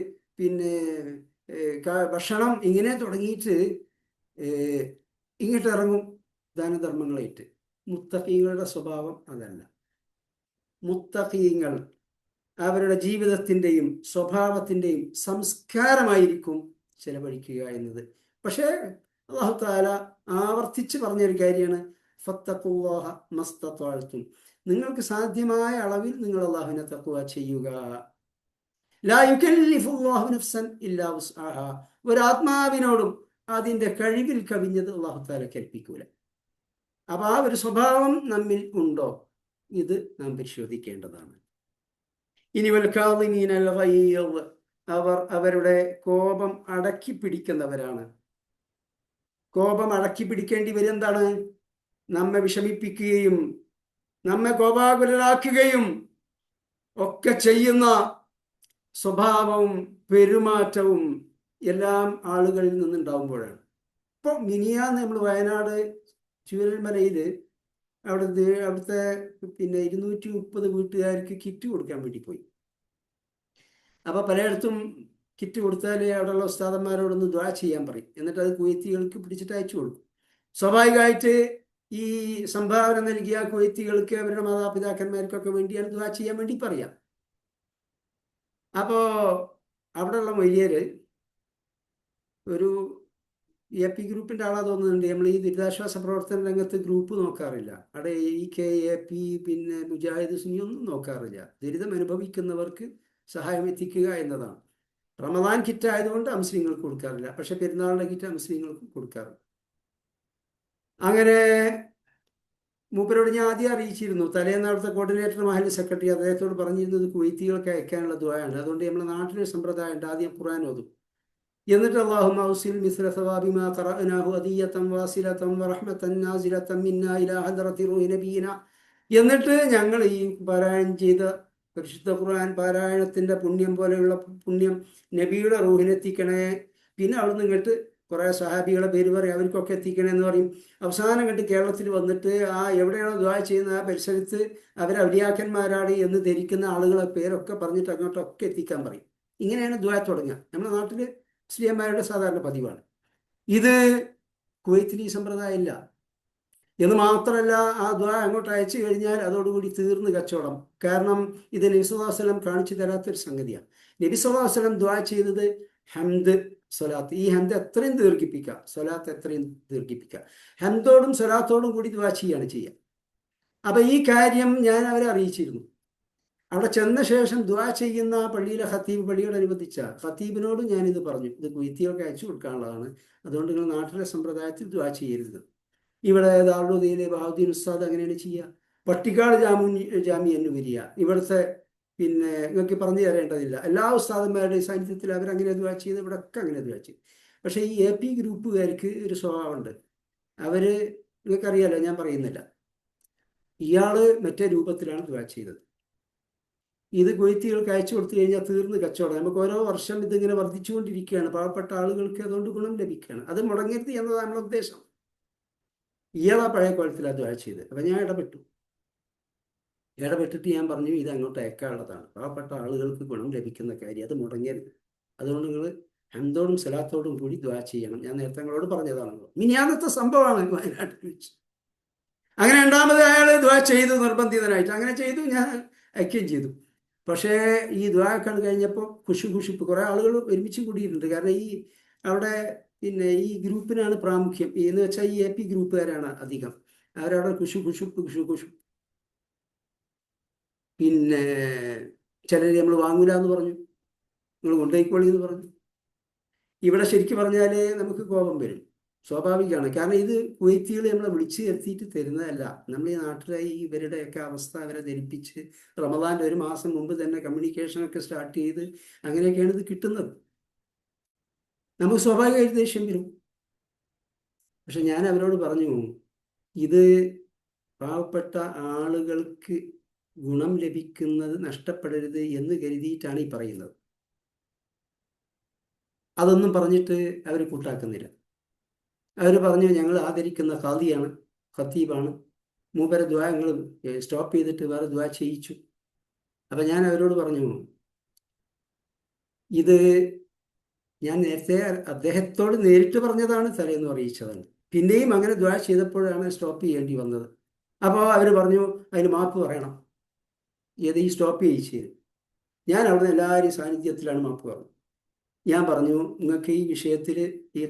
ഭക്ഷണം, ഇങ്ങനെ തുടങ്ങിയിട്ട് ഇങ്ങോട്ട് ഇറങ്ങും ദാനധർമ്മങ്ങളായിട്ട്. മുത്തഖീങ്ങളുടെ സ്വഭാവം അതല്ല. മുത്തഖീങ്ങൾ അവരുടെ ജീവിതത്തിൻ്റെയും സ്വഭാവത്തിൻ്റെയും സംസ്കാരമായിരിക്കും ചെലവഴിക്കുക എന്നത്. പക്ഷേ അല്ലാഹു തആല ആവർത്തിച്ച് പറഞ്ഞൊരു കാര്യമാണ്, ഫത്തഖുല്ലാഹ മസ്തത്അതും, നിങ്ങൾക്ക് സാധ്യമായ അളവിൽ നിങ്ങൾ അല്ലാഹുവിനെ തഖ്വ ചെയ്യുക. ലാ യുകല്ലിഫുല്ലാഹു നഫ്സൻ ഇല്ലാ വുസ്അഹാ, ഒരു ആത്മാവിനോടും അതിൻ്റെ കഴിവിൽ കവിഞ്ഞത് അല്ലാഹു തആല കൽപ്പിക്കൂല. അപ്പൊ ആ ഒരു സ്വഭാവം നമ്മിൽ ഉണ്ടോ, ഇത് നാം പരിശോധിക്കേണ്ടതാണ്. ഇനി വൽകാദിമീനൽ ഗൈദ്, അവർ അവരുടെ കോപം അടക്കി പിടിക്കുന്നവരാണ്. കോപം അടക്കി പിടിക്കേണ്ടി വരും. എന്താണ്? നമ്മെ വിഷമിപ്പിക്കുകയും നമ്മെ കോപാകുലരാക്കുകയും ഒക്കെ ചെയ്യുന്ന സ്വഭാവവും പെരുമാറ്റവും എല്ലാം ആളുകളിൽ നിന്നുണ്ടാവുമ്പോഴാണ്. ഇപ്പോൾ മിനിയാന്ന് നമ്മൾ വയനാട് ചൂരൽമലയിൽ അവിടുത്തെ 230 വീട്ടുകാർക്ക് കിറ്റ് കൊടുക്കാൻ വേണ്ടി പോയി. അപ്പോൾ പലയിടത്തും കിറ്റ് കൊടുത്താൽ അവിടെയുള്ള ഉസ്താദന്മാരോടൊന്ന് ദുആ ചെയ്യാൻ പറയും. എന്നിട്ട് അത് കുവൈത്തികൾക്ക് പിടിച്ചിട്ട് അയച്ചു കൊടുക്കും. സ്വാഭാവികമായിട്ട് ഈ സംഭാവന നൽകിയ കുവൈത്തികൾക്ക് അവരുടെ മാതാപിതാക്കന്മാർക്കൊക്കെ വേണ്ടിയാണ് ദുആ ചെയ്യാൻ വേണ്ടി പറയാം. അപ്പോൾ അവിടെയുള്ള മൊയ്ലിയര് ഒരു AP ഗ്രൂപ്പിൻ്റെ ആളാ തോന്നുന്നുണ്ട്. നമ്മൾ ഈ ദുരിതാശ്വാസ പ്രവർത്തന രംഗത്ത് ഗ്രൂപ്പ് നോക്കാറില്ല. അവിടെ AK മുജാഹിദ് സുന്നി ഒന്നും നോക്കാറില്ല. ദുരിതം അനുഭവിക്കുന്നവർക്ക് സഹായം എത്തിക്കുക എന്നതാണ്. റമദാൻ കിറ്റ് ആയതുകൊണ്ട് അമുസ്ലിങ്ങൾക്ക് കൊടുക്കാറില്ല, പക്ഷെ പെരുന്നാളിൻ്റെ കിറ്റ് അമുസ്ലിങ്ങൾക്ക് കൊടുക്കാറുണ്ട്. അങ്ങനെ മൂപ്പരോട് ഞാൻ ആദ്യം അറിയിച്ചിരുന്നു. തലേന്ന് അവിടുത്തെ കോർഡിനേറ്റർ മഹല്ല് സെക്രട്ടറി അദ്ദേഹത്തോട് പറഞ്ഞിരുന്നത് കുവൈത്തികൾക്ക് അയക്കാനുള്ള ദുആയാണ്. അതുകൊണ്ട് നമ്മുടെ നാട്ടിലൊരു സമ്പ്രദായം ഉണ്ട്, ആദ്യം ഖുർആൻ ഓതും, എന്നിട്ട് അല്ലാഹുമ്മ ഔസിൽ മിസ്ല സവാബി മാ ഖറഅനാഹു അദിയതൻ വാസിലതൻ വറഹ്മതൻ നാസിലതൻ മിന്നാ ഇലാ ഹദ്റതി റൂഹി നബിയിന, എന്നിട്ട് ഞങ്ങൾ ഈ പാരായണം ചെയ്ത പരിശുദ്ധ ഖുർആൻ പാരായണത്തിന്റെ പുണ്യം പോലെയുള്ള പുണ്യം നബിയുടെ റൂഹിനെത്തിക്കണേ. പിന്നെ അവിടുന്ന് ഇങ്ങോട്ട് കുറേ സഹാബികളെ പേര് പറയും, അവർക്കൊക്കെ എത്തിക്കണേ എന്ന് പറയും. അവസാനം കണ്ട് കേരളത്തിൽ വന്നിട്ട് ആ എവിടെയാണോ ദുആ ചെയ്യുന്ന ആ പരിസരത്ത് അവർ ഔലിയാക്കന്മാരാണ് എന്ന് ധരിക്കുന്ന ആളുകളെ പേരൊക്കെ പറഞ്ഞിട്ട് അങ്ങോട്ടൊക്കെ എത്തിക്കാൻ പറയും. ഇങ്ങനെയാണ് ദുആ തുടങ്ങുക. നമ്മുടെ നാട്ടിൽ മുസ്ലിംമാരുടെ സാധാരണ പതിവാണ്. ഇത് കുവൈത്തിൽ ഈ സമ്പ്രദായം ഇല്ല. എന്ന് മാത്രമല്ല, ആ ദുആ അങ്ങോട്ട് അയച്ചു കഴിഞ്ഞാൽ അതോടുകൂടി തീർന്ന് കച്ചവടം. കാരണം ഇത് നബി സല്ലല്ലാഹു അലൈഹി വസല്ലം കാണിച്ചു തരാത്തൊരു സംഗതിയാണ്. നബി സല്ലല്ലാഹു അലൈഹി വസല്ലം ദുആ ചെയ്തത് ഹംദ്, സ്വലാത്ത്. ഈ ഹംദ് എത്രയും ദീർഘിപ്പിക്കുക, സ്വലാത്ത് എത്രയും ദീർഘിപ്പിക്കുക. ഹംദോടും സ്വലാത്തോടും കൂടി ദുആ ചെയ്യുക. അപ്പൊ ഈ കാര്യം ഞാൻ അവരെ അറിയിച്ചിരുന്നു. അവിടെ ചെന്ന ശേഷം ദുആ ചെയ്യുന്ന പള്ളിയിലെ ഖത്തീബ്, പള്ളിയോടനുബന്ധിച്ച ഖത്തീബിനോട് ഞാനിത് പറഞ്ഞു, ഇത് കുവൈത്തികൾക്ക് അയച്ചു കൊടുക്കാനുള്ളതാണ്, അതുകൊണ്ട് നിങ്ങൾ നാട്ടിലെ സമ്പ്രദായത്തിൽ ദുആ ചെയ്യരുത്. ഇവിടെ ദാറുൽ ബഹാഉദ്ദീൻ ഉസ്താദ് അങ്ങനെയാണ് ചെയ്യുക. പട്ടിക്കാട് ജാമിഅന്നു വരിക. ഇവിടുത്തെ നിങ്ങൾക്ക് പറഞ്ഞു തരേണ്ടതില്ല, എല്ലാ ഉസ്താദന്മാരുടെയും സാന്നിധ്യത്തിൽ അവരങ്ങനെ ദുആ ചെയ്ത്, ഇവിടെ ഒക്കെ അങ്ങനെ ദുആ ചെയ്യും. പക്ഷേ ഈ AP ഗ്രൂപ്പുകാർക്ക് ഒരു സ്വഭാവമുണ്ട്. അവര് നിങ്ങൾക്കറിയാലോ, ഞാൻ പറയുന്നില്ല, ഇയാള് മറ്റേ രൂപത്തിലാണ് ദുആ ചെയ്തത്. ഇത് കുവൈത്തികൾക്ക് അയച്ചു കൊടുത്തു കഴിഞ്ഞാൽ തീർന്ന് കച്ചവടം. നമുക്ക് ഓരോ വർഷം ഇതിങ്ങനെ വർദ്ധിച്ചുകൊണ്ടിരിക്കുകയാണ്. പാവപ്പെട്ട ആളുകൾക്ക് അതുകൊണ്ട് ഗുണം ലഭിക്കുകയാണ്. അത് മുടങ്ങരുത് എന്നതാണ് നമ്മുടെ ഉദ്ദേശം. ഇയാളാ പഴയ കോലത്തിലാണ് ദുആ ചെയ്ത്. അപ്പം ഞാൻ ഇടപെട്ടിട്ട് ഞാൻ പറഞ്ഞു, ഇത് അങ്ങോട്ട് അയക്കാനുള്ളതാണ്, പാവപ്പെട്ട ആളുകൾക്ക് ഗുണം ലഭിക്കുന്ന കാര്യം, അത് മുടങ്ങരുത്. അതുകൊണ്ട് നിങ്ങൾ ഹംദോടും സലാത്തോടും കൂടി ദുആ ചെയ്യണം. ഞാൻ നേരത്തെ നിങ്ങളോട് പറഞ്ഞതാണല്ലോ. മിനിയാന്നത്തെ സംഭവമാണ് വയനാട്ടിൽ വെച്ച്. അങ്ങനെ രണ്ടാമത് അയാൾ ദുആ ചെയ്തു, നിർബന്ധിതനായിട്ട് അങ്ങനെ ചെയ്തു. ഞാൻ അയക്കുകയും ചെയ്തു. പക്ഷേ ഈ ദുആകൾ കഴിഞ്ഞപ്പോൾ ഖുശുഖുഷിപ്പ് കുറേ ആളുകൾ ഒരുമിച്ച് കൂടിയിട്ടുണ്ട്. കാരണം ഈ അവിടെ ഈ ഗ്രൂപ്പിനാണ് പ്രാമുഖ്യം. എന്ന് വെച്ചാൽ ഈ AP ഗ്രൂപ്പുകാരാണ് അധികം. അവരവിടെ ഖുശുഖുഷിപ്പ് ചിലർ നമ്മൾ വാങ്ങൂല എന്ന് പറഞ്ഞു, നിങ്ങൾ കൊണ്ടുപോയിക്കോളി എന്ന് പറഞ്ഞു. ഇവിടെ ശരിക്കും പറഞ്ഞാൽ നമുക്ക് കോപം വരും, സ്വാഭാവികമാണ്. കാരണം ഇത് കുവൈത്തികൾ നമ്മളെ വിളിച്ചു വരുത്തിയിട്ട് തരുന്നതല്ല. നമ്മൾ ഈ നാട്ടിലെ ഇവരുടെയൊക്കെ അവസ്ഥ അവരെ ധരിപ്പിച്ച് റമദാൻ്റെ ഒരു മാസം മുമ്പ് തന്നെ കമ്മ്യൂണിക്കേഷനൊക്കെ സ്റ്റാർട്ട് ചെയ്ത് അങ്ങനെയൊക്കെയാണ് ഇത് കിട്ടുന്നത്. നമുക്ക് സ്വാഭാവികമായിട്ട് ദേഷ്യം വരും. പക്ഷെ ഞാൻ അവരോട് പറഞ്ഞു, ഇത് പാവപ്പെട്ട ആളുകൾക്ക് ഗുണം ലഭിക്കുന്നത് നഷ്ടപ്പെടരുത് എന്ന് കരുതിയിട്ടാണ് ഈ പറയുന്നത്. അതൊന്നും പറഞ്ഞിട്ട് അവർ കൂട്ടാക്കുന്നില്ല. അവർ പറഞ്ഞു, ഞങ്ങൾ ആദരിക്കുന്ന ഖാദിയാണ്, ഖത്തീബാണ്, മൂപ്പരെ ദ്വാങ്ങൾ സ്റ്റോപ്പ് ചെയ്തിട്ട് വേറെ ദ്വാ ചെയ്യിച്ചു. അപ്പം ഞാൻ അവരോട് പറഞ്ഞു, ഇത് ഞാൻ നേരത്തെ അദ്ദേഹത്തോട് നേരിട്ട് പറഞ്ഞതാണ്, തലേന്ന് അറിയിച്ചതാണ്. പിന്നെയും അങ്ങനെ ദ്വാ ചെയ്തപ്പോഴാണ് സ്റ്റോപ്പ് ചെയ്യേണ്ടി വന്നത്. അപ്പോൾ അവർ പറഞ്ഞു അതിന് മാപ്പ് പറയണം, ഈ സ്റ്റോപ്പ് ചെയ്യിച്ചത്. ഞാൻ അവിടുന്ന് എല്ലാവരും സാന്നിധ്യത്തിലാണ് മാപ്പ് പറഞ്ഞത്. ഞാൻ പറഞ്ഞു, നിങ്ങൾക്ക് ഈ വിഷയത്തിൽ ഈ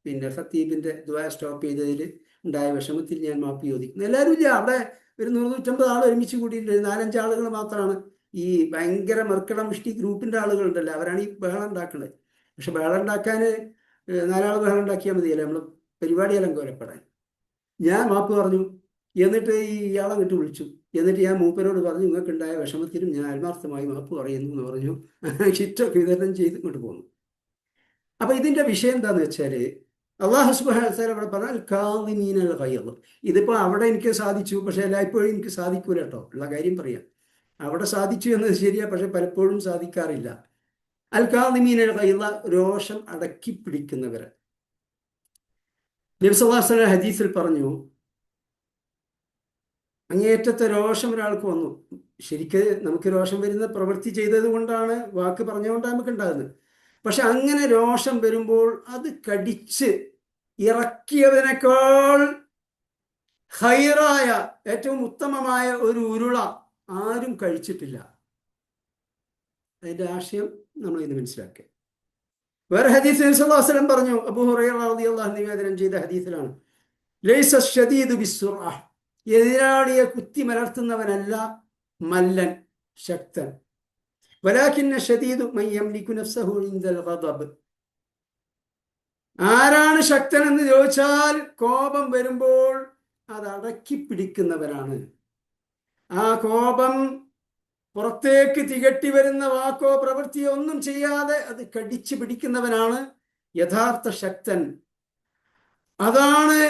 പിന്നെ ഖത്തീബിൻ്റെ ദ്വാ സ്റ്റോപ്പ് ചെയ്തതിൽ ഉണ്ടായ വിഷമത്തിൽ ഞാൻ മാപ്പ് ചോദിക്കുന്നു. എല്ലാവരും ഇല്ല, അവിടെ ഒരു 150 ആൾ ഒരുമിച്ച് കൂടിയിട്ടുണ്ട്. 4-5 ആളുകൾ മാത്രമാണ് ഈ ഭയങ്കര മർക്കട മുഷ്ടി ഗ്രൂപ്പിൻ്റെ ആളുകളുണ്ടല്ലോ, അവരാണ് ഈ ബഹളം ഉണ്ടാക്കുന്നത്. പക്ഷെ ബഹളം ഉണ്ടാക്കാൻ 4 ആൾ ബഹളം ഉണ്ടാക്കിയാൽ മതിയല്ലേ, നമ്മൾ പരിപാടിയെല്ലാം കോലപ്പെടാൻ. ഞാൻ മാപ്പ് പറഞ്ഞു. എന്നിട്ട് ഇയാളെ വിട്ട് വിളിച്ചു. എന്നിട്ട് ഞാൻ മൂപ്പരോട് പറഞ്ഞു, നിങ്ങൾക്കുണ്ടായ വിഷമത്തിലും ഞാൻ ആത്മാർത്ഥമായി മാപ്പ് പറയുന്നു എന്ന് പറഞ്ഞു. ഷിറ്റൊക്കെ വിതരണം ചെയ്ത് ഇങ്ങോട്ട് പോന്നു. അപ്പം ഇതിൻ്റെ വിഷയം എന്താണെന്ന് വെച്ചാൽ, അള്ളാഹു സുബ്ഹാനഹു വ തആല ഇവിടെ പറഞ്ഞാൽ കാദിമീനൽ ഗൈദ്. ഇതിപ്പോൾ അവിടെ എനിക്ക് സാധിച്ചു, പക്ഷേ എല്ലായ്പ്പോഴും എനിക്ക് സാധിക്കൂല കേട്ടോ, ഉള്ള കാര്യം പറയാം. അവിടെ സാധിച്ചു എന്നത് ശരിയാണ്, പക്ഷെ പലപ്പോഴും സാധിക്കാറില്ല. അൽ കാദിമീനൽ ഗൈദ്, രോഷം അടക്കി പിടിക്കുന്നവർ. നബി സല്ലല്ലാഹു അലൈഹി വസല്ലം ഹദീസിൽ പറഞ്ഞു, അങ്ങേയറ്റത്തെ രോഷം ഒരാൾക്ക് വന്നു. ശരിക്ക് നമുക്ക് രോഷം വരുന്ന പ്രവൃത്തി ചെയ്തത് കൊണ്ടാണ്, വാക്ക് പറഞ്ഞുകൊണ്ടാണ് നമുക്ക് ഉണ്ടാകുന്നത്. പക്ഷെ അങ്ങനെ രോഷം വരുമ്പോൾ അത് കടിച്ച് ഇറക്കിയതിനേക്കാൾ ഹൈറായ ഏറ്റവും ഉത്തമമായ ഒരു ഉരുള ആരും കഴിച്ചിട്ടില്ല. അതിൻ്റെ ആശയം നമ്മൾ ഇന്ന് മനസ്സിലാക്കുക. വേറെ ഹദീസ് നബി സല്ലല്ലാഹു അലൈഹി വസല്ലം പറഞ്ഞു, അബൂ ഹുറൈറ റളിയല്ലാഹു അൻഹു നിവേദനം ചെയ്ത ഹദീസിലാണ്, ലൈസ ശദീദു ബിസ്സുർഅ, എതിരാളിയെ കുത്തി മലർത്തുന്നവനല്ല മല്ലൻ, ശക്തൻ. വലാകിന്ന ശദീദു മൻ യംലികു നഫ്സഹു ഇൻദൽ ഗദബ്. ആരാണ് ശക്തൻ എന്ന് ചോദിച്ചാൽ, കോപം വരുമ്പോൾ അത് അടക്കി പിടിക്കുന്നവനാണ്. ആ കോപം പുറത്തേക്ക് തികട്ടി വരുന്ന വാക്കോ പ്രവൃത്തിയോ ഒന്നും ചെയ്യാതെ അത് കടിച്ചു പിടിക്കുന്നവനാണ് യഥാർത്ഥ ശക്തൻ. അതാണ്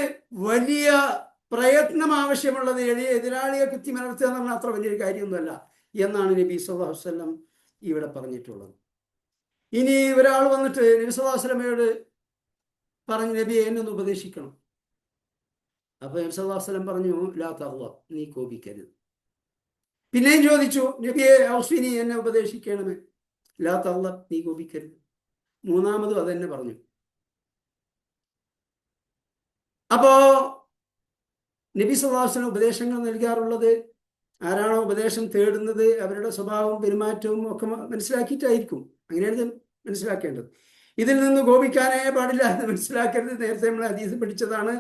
വലിയ പ്രയത്നം ആവശ്യമുള്ളത്. എതിരാളിയെ കുത്തി മലർത്തുക എന്ന് പറഞ്ഞാൽ അത്ര വലിയൊരു കാര്യമൊന്നുമല്ല എന്നാണ് നബി സല്ലല്ലാഹു അലൈഹി വസല്ലം ഇവിടെ പറഞ്ഞിട്ടുള്ളത്. ഇനി ഒരാൾ വന്നിട്ട് നബി സല്ലല്ലാഹു അലൈഹി വസല്ലമയോട് പറഞ്ഞു, നബിയെ എന്നെ ഒന്ന് ഉപദേശിക്കണം. അപ്പോൾ നബി സല്ലല്ലാഹു അലൈഹി വസല്ലം പറഞ്ഞു, ലാ തഗ്ളബ്, നീ കോപിക്കരുത്. പിന്നെയും ചോദിച്ചു, നബിയെ ഔസ്വിനി, എന്നെ ഉപദേശിക്കണമേ. ലാ തഗ്ളബ്, നീ കോപിക്കരുത്. മൂന്നാമതും അതെന്നെ പറഞ്ഞു. അപ്പോ നബി സല്ലല്ലാഹു അലൈഹി വസല്ലം ഉപദേശങ്ങൾ നൽകാറുള്ളത് ആരാണോ ഉപദേശം തേടുന്നത് അവരുടെ സ്വഭാവവും പെരുമാറ്റവും ഒക്കെ മനസ്സിലാക്കിയിട്ടായിരിക്കും. അങ്ങനെയാണ് മനസ്സിലാക്കേണ്ടത്. ഇതിൽ നിന്ന് കോപിക്കാനേ പാടില്ല എന്ന് മനസ്സിലാക്കരുത്. നേരത്തെ നമ്മൾ ഹദീസ് പഠിച്ചതാണ്,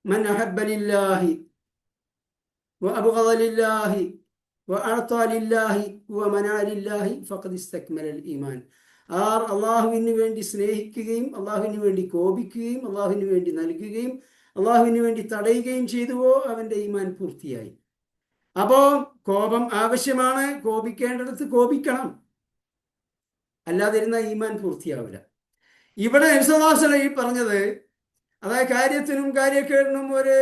മൻ അഹബ്ബ ലില്ലാഹി വ അബ്ഗദ ലില്ലാഹി വ അഅത ലില്ലാഹി വ മനാ ലില്ലാഹി ഫഖദ് ഇസ്തക്മലൽ ഈമാൻ. ആർ അള്ളാഹുവിന് വേണ്ടി സ്നേഹിക്കുകയും അള്ളാഹുവിന് വേണ്ടി കോപിക്കുകയും അള്ളാഹുവിന് വേണ്ടി നൽകുകയും അള്ളാഹുവിന് വേണ്ടി തടയുകയും ചെയ്തുവോ അവൻ്റെ ഈമാൻ പൂർത്തിയായി. അപ്പോൾ കോപം ആവശ്യമാണ്, കോപിക്കേണ്ടടുത്ത് കോപിക്കണം, അല്ലാതിരുന്ന ഈമാൻ പൂർത്തിയാവില്ല. ഇവിടെ നബി സല്ലല്ലാഹു അലൈഹി വസല്ലം ഈ പറഞ്ഞത്, അതായത് കാര്യത്തിനും കാര്യക്കേടിനും ഒരു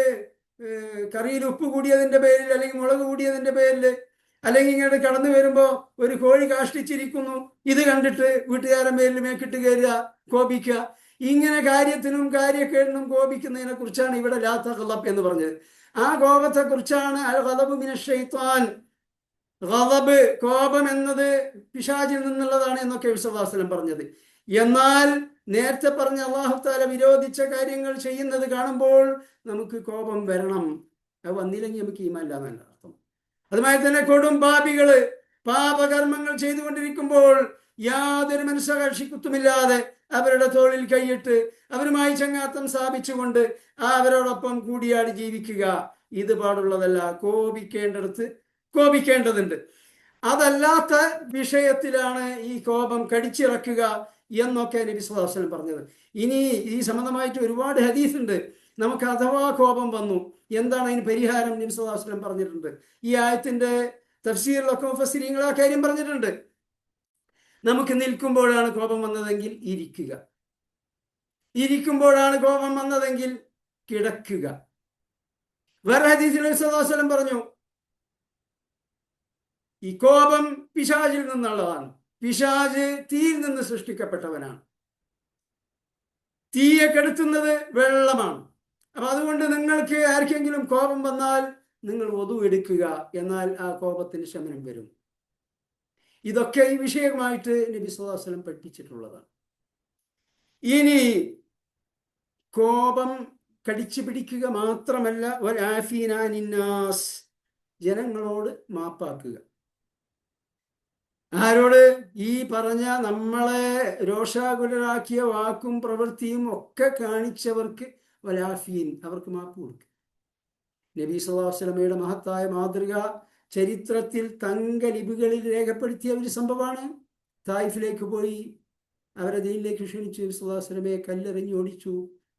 കറിയിൽ ഉപ്പ് കൂടിയതിൻ്റെ പേരിൽ അല്ലെങ്കിൽ മുളക് കൂടിയതിൻ്റെ പേരിൽ അല്ലെങ്കിൽ ഇങ്ങോട്ട് കടന്നു വരുമ്പോൾ ഒരു കോഴി കാഷ്ടിച്ചിരിക്കുന്നു, ഇത് കണ്ടിട്ട് വീട്ടുകാരൻ പേരിൽ മേക്കിട്ട് കയറുക, കോപിക്കുക. ഇങ്ങനെ കാര്യത്തിനും കാര്യക്കേടിനും കോപിക്കുന്നതിനെ കുറിച്ചാണ് ഇവിടെ ലാ തഗ്ളബ് എന്ന് പറഞ്ഞത്. ആ കോപത്തെ കുറിച്ചാണ് അൽ ഗളബു മിനശ് ശൈത്താൻ. ഗളബ്, കോപം എന്നത് പിശാചിൽ നിന്നുള്ളതാണ് എന്നൊക്കെ നബി സല്ലല്ലാഹു അലൈഹി വസല്ലം പറഞ്ഞത്. എന്നാൽ നേരത്തെ പറഞ്ഞ അല്ലാഹു തആല വിരോധിച്ച കാര്യങ്ങൾ ചെയ്യുന്നത് കാണുമ്പോൾ നമുക്ക് കോപം വരണം. അത് വന്നില്ലെങ്കിൽ നമുക്ക് ഈമാൻ ഇല്ല എന്നല്ല അർത്ഥം. അതുമായി തന്നെ കൊടും പാപികള് പാപകർമ്മങ്ങൾ ചെയ്തുകൊണ്ടിരിക്കുമ്പോൾ യാതൊരു മനസ്സാക്ഷിക്കുത്തുമില്ലാതെ അവരുടെ തോളിൽ കൈയിട്ട് അവരുമായി ചങ്ങാത്തം സ്ഥാപിച്ചുകൊണ്ട് അവരോടൊപ്പം കൂടിയാടി ജീവിക്കുക, ഇത് പാടുള്ളതല്ല. കോപിക്കേണ്ടടുത്ത് കോപിക്കേണ്ടതുണ്ട്. അതല്ലാത്ത വിഷയത്തിലാണ് ഈ കോപം കടിച്ചിറക്കുക എന്നൊക്കെ നബി സല്ലല്ലാഹു അലൈഹി വസല്ലം പറഞ്ഞത്. ഇനി ഈ സംബന്ധമായിട്ട് ഒരുപാട് ഹദീസ് ഉണ്ട്. നമുക്ക് അഥവാ കോപം വന്നു, എന്താണ് അതിന് പരിഹാരം? നബി സല്ലല്ലാഹു അലൈഹി വസല്ലം പറഞ്ഞിട്ടുണ്ട്. ഈ ആയത്തിന്റെ തഫ്സീറിലൊക്കെ മുഫസ്സിരീങ്ങൾ ആ കാര്യം പറഞ്ഞിട്ടുണ്ട്. നമുക്ക് നിൽക്കുമ്പോഴാണ് കോപം വന്നതെങ്കിൽ ഇരിക്കുക, ഇരിക്കുമ്പോഴാണ് കോപം വന്നതെങ്കിൽ കിടക്കുക. വേറെ ഹദീസിൽ നബി സല്ലല്ലാഹു അലൈഹി വസല്ലം പറഞ്ഞു, ഈ കോപം പിശാചിൽ നിന്നുള്ളതാണ്. പിശാച് തീയിൽ നിന്ന് സൃഷ്ടിക്കപ്പെട്ടവനാണ്. തീയെ കെടുത്തുന്നത് വെള്ളമാണ്. അപ്പൊ അതുകൊണ്ട് നിങ്ങൾക്ക് ആർക്കെങ്കിലും കോപം വന്നാൽ നിങ്ങൾ വധു എടുക്കുക, എന്നാൽ ആ കോപത്തിന് ശമനം വരും. ഇതൊക്കെ ഈ വിഷയമായിട്ട് നബി സല്ലല്ലാഹു അലൈഹി വസല്ലം പഠിപ്പിച്ചിട്ടുള്ളതാണ്. ഇനി കോപം കടിച്ചു പിടിക്കുക മാത്രമല്ല, വൽആഫീന അനിന്നാസ്, ജനങ്ങളോട് മാപ്പാക്കുക. ആരോട്? ഈ പറഞ്ഞ നമ്മളെ രോഷാകുലരാക്കിയ വാക്കും പ്രവൃത്തിയും ഒക്കെ കാണിച്ചവർക്ക് വലാഫീൻ, അവർക്ക് മാപ്പ് കൊടുക്കുക. നബി സല്ലല്ലാഹു അലൈഹി വസല്ലമയുടെ മഹത്തായ മാതൃക ചരിത്രത്തിൽ തങ്കലിപികളിൽ രേഖപ്പെടുത്തിയ ഒരു സംഭവമാണ്. തായിഫിലേക്ക് പോയി അവരെ ദീനിലേക്ക് ക്ഷണിച്ചു. നബി സല്ലല്ലാഹു അലൈഹി വസല്ലമയെ കല്ലെറിഞ്ഞ് ഓടിച്ചു,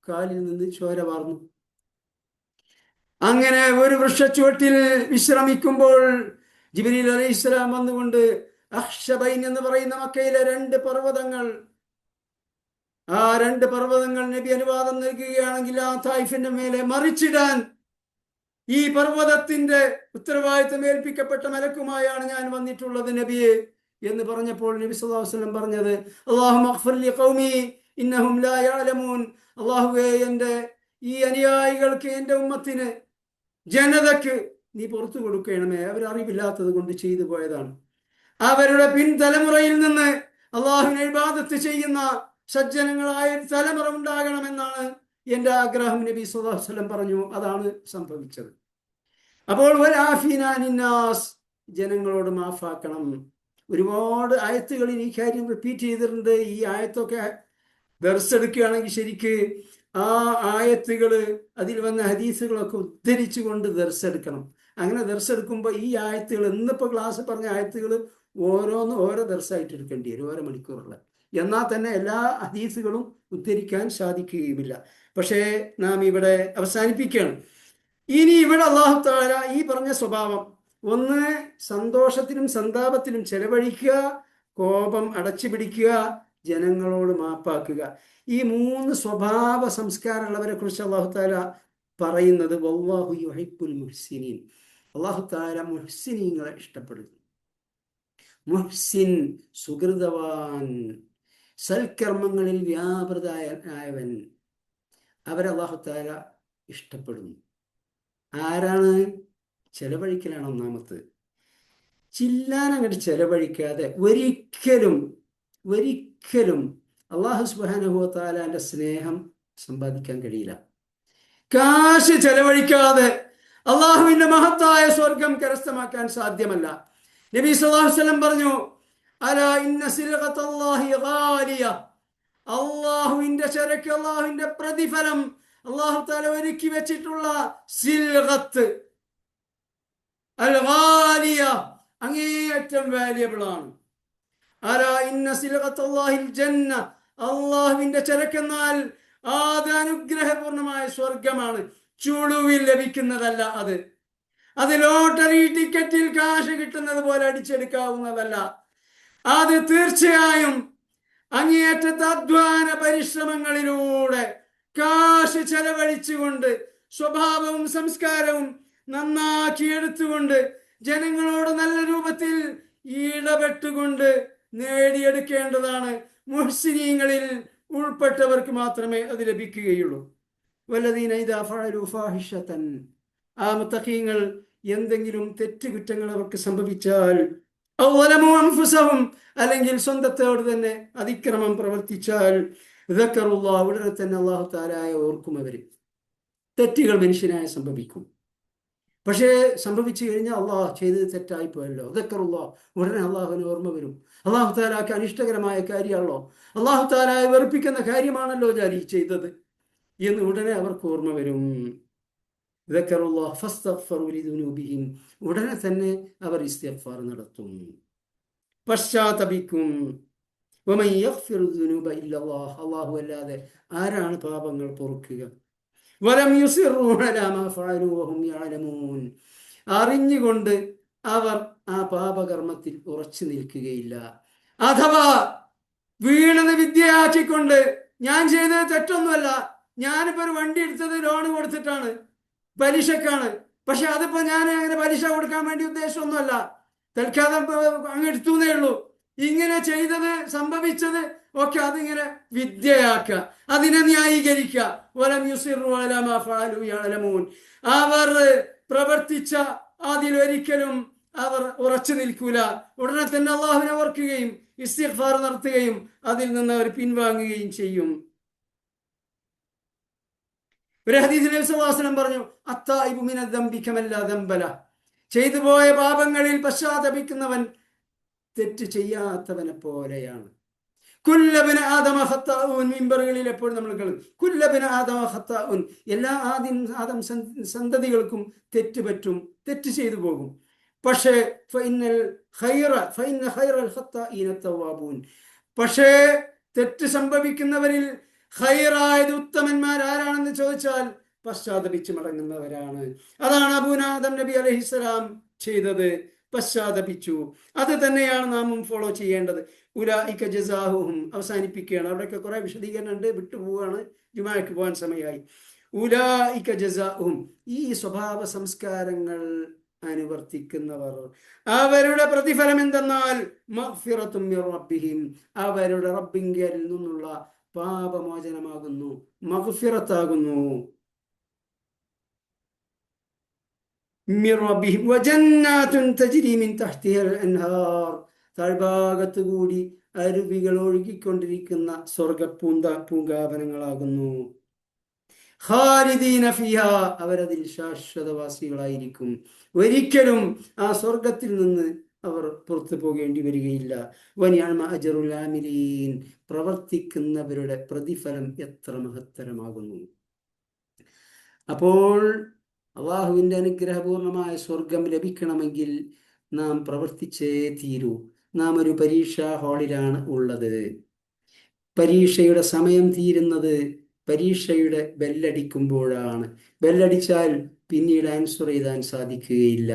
കാലിൽ നിന്ന് ചോര വാർന്നു. അങ്ങനെ ഒരു വൃക്ഷച്ചുവട്ടിൽ വിശ്രമിക്കുമ്പോൾ ജിബ്രീൽ അലൈഹിസ്സലാം വന്നുകൊണ്ട് അഖ്ശബൈൻ എന്ന് പറയുന്ന മക്കയിലെ 2 പർവ്വതങ്ങൾ, ആ 2 പർവ്വതങ്ങൾ നബി അനുവാദം നൽകുകയാണെങ്കിൽ ആ തായിഫിന്റെ മേലെ മറിച്ചിടാൻ ഈ പർവ്വതത്തിന്റെ ഉത്തരവാദിത്തം ഏൽപ്പിക്കപ്പെട്ട മലക്കുമായാണ് ഞാൻ വന്നിട്ടുള്ളത് നബിയെ എന്ന് പറഞ്ഞപ്പോൾ നബി സല്ലല്ലാഹു അലൈഹി വസല്ലം പറഞ്ഞത്, അല്ലാഹുമ്മ ഗ്ഫിർ ലി ഖൗമി ഇന്നഹും ലാ യഅലമൂൻ, അല്ലാഹുവേ എൻ്റെ ഈ അനുയായികൾക്ക്, എൻ്റെ ഉമ്മത്തിന്, ജനതക്ക് നീ പുറത്തു കൊടുക്കണമേ, അവരറിവില്ലാത്തത് കൊണ്ട് ചെയ്തു പോയതാണ്. അവരുടെ പിൻതലമുറയിൽ നിന്ന് അള്ളാഹുവിനെ ഇബാദത്ത് ചെയ്യുന്ന സജ്ജനങ്ങളായ തലമുറ ഉണ്ടാകണമെന്നാണ് എൻ്റെ ആഗ്രഹം. നബി സല്ലല്ലാഹു അലൈഹി വസല്ലം പറഞ്ഞു. അതാണ് സംഭവിച്ചത്. അപ്പോൾ വൽആഫീന അനിന്നാസ്, ജനങ്ങളോട് മാഫാക്കണം. ഒരുപാട് ആയത്തുകളിൽ ഈ കാര്യം റിപ്പീറ്റ് ചെയ്തിട്ടുണ്ട്. ഈ ആയത്തൊക്കെ ദർസ് എടുക്കുകയാണെങ്കിൽ ശരിക്ക് ആ ആയത്തുകൾ, അതിൽ വന്ന ഹദീസുകളൊക്കെ ഉദ്ധരിച്ചുകൊണ്ട് ദർസ് എടുക്കണം. അങ്ങനെ ദർസ് എടുക്കുമ്പോൾ ഈ ആയത്തുകൾ, ഇന്നിപ്പോൾ ക്ലാസ് പറഞ്ഞ ആയത്തുകൾ ഓരോന്നും ഓരോ ദർസായിട്ട് എടുക്കേണ്ടി വരും, ഓരോ മണിക്കൂറുള്ള. എന്നാൽ തന്നെ എല്ലാ ഹദീസുകളും ഉദ്ധരിക്കാൻ സാധിക്കുകയുമില്ല. പക്ഷേ നാം ഇവിടെ അവസാനിപ്പിക്കുകയാണ്. ഇനി ഇവിടെ അല്ലാഹു തആല ഈ പറഞ്ഞ സ്വഭാവം, ഒന്ന് സന്തോഷത്തിലും സന്താപത്തിലും ചെലവഴിക്കുക, കോപം അടച്ചു പിടിക്കുക, ജനങ്ങളോട് മാപ്പാക്കുക. ഈ 3 സ്വഭാവ സംസ്കാരമുള്ളവരെ കുറിച്ച് അല്ലാഹു തആല പറയുന്നത് വല്ലാഹു യുഹിബ്ബുൽ മുഹ്സിനീൻ, അല്ലാഹു തആല മുഹ്സിനീങ്ങളെ ഇഷ്ടപ്പെടുന്നു. മുഹ്സിൻ, സുഹൃതവാൻ, സൽക്കർമ്മങ്ങളിൽ വ്യാപൃതനായവൻ, അവരെ അല്ലാഹു തആല ഇഷ്ടപ്പെടുന്നു. ആരാണ്? ചെലവഴിക്കലാണ് ഒന്നാമത്. ചില്ലാനങ്ങോട്ട് ചെലവഴിക്കാതെ ഒരിക്കലും അല്ലാഹു സുബ്ഹാനഹു വ തആലയുടെ സ്നേഹം സമ്പാദിക്കാൻ കഴിയില്ല. കാശ് ചെലവഴിക്കാതെ അള്ളാഹുവിന്റെ മഹത്തായ സ്വർഗം കരസ്ഥമാക്കാൻ സാധ്യമല്ല. നബി സല്ലല്ലാഹു അലൈഹി വസല്ലം പറഞ്ഞു, അലാ ഇന്ന സിൽഗത്തല്ലാഹി ഗാലിയ, അള്ളാഹുവിന്റെ ചരക്ക്, അള്ളാഹുവിന്റെ പ്രതിഫലം, അള്ളാഹു തആല ഒരുക്കി വെച്ചിട്ടുള്ള സിൽഗത്ത് അൽ ഗാലിയ, അങ്ങേയറ്റം വാല്യബിൾ ആണ്. അലാ ഇന്ന സിൽഗത്തല്ലാഹിൽ ജന്ന, അള്ളാഹുവിന്റെ ചരക്കെന്നാൽ അത് അനുഗ്രഹപൂർണമായ സ്വർഗമാണ്. ചുളുവിൽ ലഭിക്കുന്നതല്ല അത് ലോട്ടറി ടിക്കറ്റിൽ കാശ് കിട്ടുന്നത് പോലെ അടിച്ചെടുക്കാവുന്നതല്ല. അത് തീർച്ചയായും അങ്ങേയറ്റത്തെ അധ്വാന പരിശ്രമങ്ങളിലൂടെ കാശ് ചെലവഴിച്ചുകൊണ്ട്, സ്വഭാവവും സംസ്കാരവും നന്നാക്കിയെടുത്തുകൊണ്ട്, ജനങ്ങളോട് നല്ല രൂപത്തിൽ ഇടപെട്ടുകൊണ്ട് നേടിയെടുക്കേണ്ടതാണ്. മുഹ്സിനീങ്ങളിൽ ഉൾപ്പെട്ടവർക്ക് മാത്രമേ അത് ലഭിക്കുകയുള്ളൂ. വല്ലദീന ഇദാ ഫഅലു ഫാഹിഷതൻ, ആ മുത്തഖീങ്ങൾ എന്തെങ്കിലും തെറ്റുകുറ്റങ്ങൾ അവർക്ക് സംഭവിച്ചാൽ, ഔ വലമു അൻഫുസഹും, അല്ലെങ്കിൽ സ്വന്തത്തോട് തന്നെ അതിക്രമം പ്രവർത്തിച്ചാൽ, ദക്കറുല്ലാഹ്, ഉടനെ തന്നെ അല്ലാഹു തആലയെ ഓർക്കും. അവർ തെറ്റുകൾ മനുഷ്യനായ സംഭവിക്കും. പക്ഷേ സംഭവിച്ചു കഴിഞ്ഞാൽ അള്ളാഹ് ചെയ്തത് തെറ്റായി പോയല്ലോ, ദക്കറുല്ലാഹ്, ഉടനെ അള്ളാഹുവിന് ഓർമ്മ വരും. അള്ളാഹു തആലക്ക് അനിഷ്ടകരമായ കാര്യമാണല്ലോ, അള്ളാഹു തആലയെ വെറുപ്പിക്കുന്ന കാര്യമാണല്ലോ ഞാൻ ഈ ചെയ്തത് എന്ന് ഉടനെ അവർക്ക് ഓർമ്മ വരും. ദക്കറുല്ലാഹ് ഫസ്തഗ്ഫറു ലിദുനൂബിഹിം, ഉടനെ തന്നെ അവർ ഇസ്തിഗ്ഫാർ നടത്തും, പശ്ചാത്തപിക്കും. വമൻ യഗ്ഫിറു ദുനൂബ ഇല്ലല്ലാഹ്, അല്ലാഹു അല്ലാതെ ആരാണ് പാപങ്ങൾ പൊറുക്കുക. വലം യുസിറൂ അലാ മാ ഫഅലൂ വഹും യഅലമൂൻ, അറിഞ്ഞുകൊണ്ട് അവർ ആ പാപകർമ്മത്തിൽ ഉറച്ചു നിൽക്കുകയില്ല. അഥവാ വീണത് വിദ്യയാക്കിക്കൊണ്ട് ഞാൻ ചെയ്തത് തെറ്റൊന്നുമല്ല, ഞാനിപ്പോ ഒരു വണ്ടി എടുത്തത് ലോണ് കൊടുത്തിട്ടാണ്, പലിശക്കാണ്, പക്ഷെ അതിപ്പോ ഞാൻ അങ്ങനെ പലിശ കൊടുക്കാൻ വേണ്ടി ഉദ്ദേശമൊന്നുമല്ല, തൽക്കാലം അങ്ങ് എടുത്തുന്നേ ഉള്ളൂ. ഇങ്ങനെ ചെയ്തത് സംഭവിച്ചത് ഒക്കെ അതിങ്ങനെ വിദ്യയാക്കുക, അതിനെ ന്യായീകരിക്കുക. വലം യുസിറൂ അലാ മാ ഫഅലൂ യഅലമൂൻ, അവർ പ്രവർത്തിച്ച അതിലൊരിക്കലും അവർ ഉറച്ചു നിൽക്കൂല. ഉടനെ തന്നെ അള്ളാഹുവിനെ ഓർക്കുകയും ഇസ്തിഗ്ഫാർ നടത്തുകയും അതിൽ നിന്ന് അവർ പിൻവാങ്ങുകയും ചെയ്യും. ഒരു ഹദീസിൽ നബി സല്ലല്ലാഹു അലൈഹി വസല്ലം പറഞ്ഞു, അത്തായിബു മിനദ്ദംബി കമല്ലാ ദംബ ലഹ്, ചെയ്തു പോയ പാപങ്ങളിൽ പശ്ചാത്തപിക്കുന്നവൻ തെറ്റ് ചെയ്യാത്തവനെ പോലെയാണ്. കുല്ലബിന ആദമ ഖത്താഉൻ, മിമ്പറുകളിൽ എപ്പോഴും നമ്മൾ കേൾക്കും കുല്ലബിന ആദമ ഖത്താഉൻ, എല്ലാ ആദം സന്തതികൾക്കും തെറ്റ് പറ്റും, തെറ്റ് ചെയ്തു പോകും. പക്ഷേ പക്ഷേ തെറ്റ് സംഭവിക്കുന്നവരിൽ ഖൈറായത് ഉത്തമന്മാർ ആരാണെന്ന് ചോദിച്ചാൽ പശ്ചാത്തപിച്ച് മടങ്ങുന്നവരാണ്. അതാണ് ആദം നബി അലൈഹിസ്സലാം ചെയ്തത്, പശ്ചാത്തപിച്ചു. അത് തന്നെയാണ് നാമും ഫോളോ ചെയ്യേണ്ടത്. ഉലൈക ജസാഉഹും, അവസാനിപ്പിക്കുകയാണ്. അവിടെയൊക്കെ കുറെ വിശദീകരണം ഉണ്ട്, വിട്ടുപോവാണ്, ജുമാക്ക് പോകാൻ സമയമായി. ഉലൈക ജസാഉഹും, ഈ സ്വഭാവ സംസ്കാരങ്ങൾ അനുവർത്തിക്കുന്നവർ, അവരുടെ പ്രതിഫലം എന്തെന്നാൽ മഗ്ഫിറത്തും മിർ റബ്ബിഹിം, അവരുടെ റബ്ബിങ്കൽ നിന്നുള്ള പാപമോചനമാകുന്നു, മഗ്ഫിറത്താകുന്നു. മിർ റബ്ബിഹിം വജന്നാതുൻ തജ്രി മിൻ തഹ്തിഹൽ അൻഹാർ, താഴ്ഭാഗത്തു കൂടി അരുവികൾ ഒഴുകിക്കൊണ്ടിരിക്കുന്ന പൂങ്കാവനങ്ങളാകുന്നു. ഖാലിദീന ഫിഹാ, അവരതിൽ ശാശ്വതവാസികളായിരിക്കും. ഒരിക്കലും ആ സ്വർഗത്തിൽ നിന്ന് അവർ പുറത്തു പോകേണ്ടി വരികയില്ല. വനിഅമ അജ്റുൽ ആമിലീൻ, പ്രവർത്തിക്കുന്നവരുടെ പ്രതിഫലം എത്ര മഹത്തരമാകുന്നു. അപ്പോൾ അള്ളാഹുവിൻ്റെ അനുഗ്രഹപൂർണമായ സ്വർഗം ലഭിക്കണമെങ്കിൽ നാം പ്രവർത്തിച്ചേ തീരൂ. നാം ഒരു പരീക്ഷാ ഹാളിലാണ് ഉള്ളത്. പരീക്ഷയുടെ സമയം തീരുന്നത് പരീക്ഷയുടെ ബെല്ലടിക്കുമ്പോഴാണ്. ബെല്ലടിച്ചാൽ പിന്നീട് ആൻസർ എഴുതാൻ സാധിക്കുകയില്ല.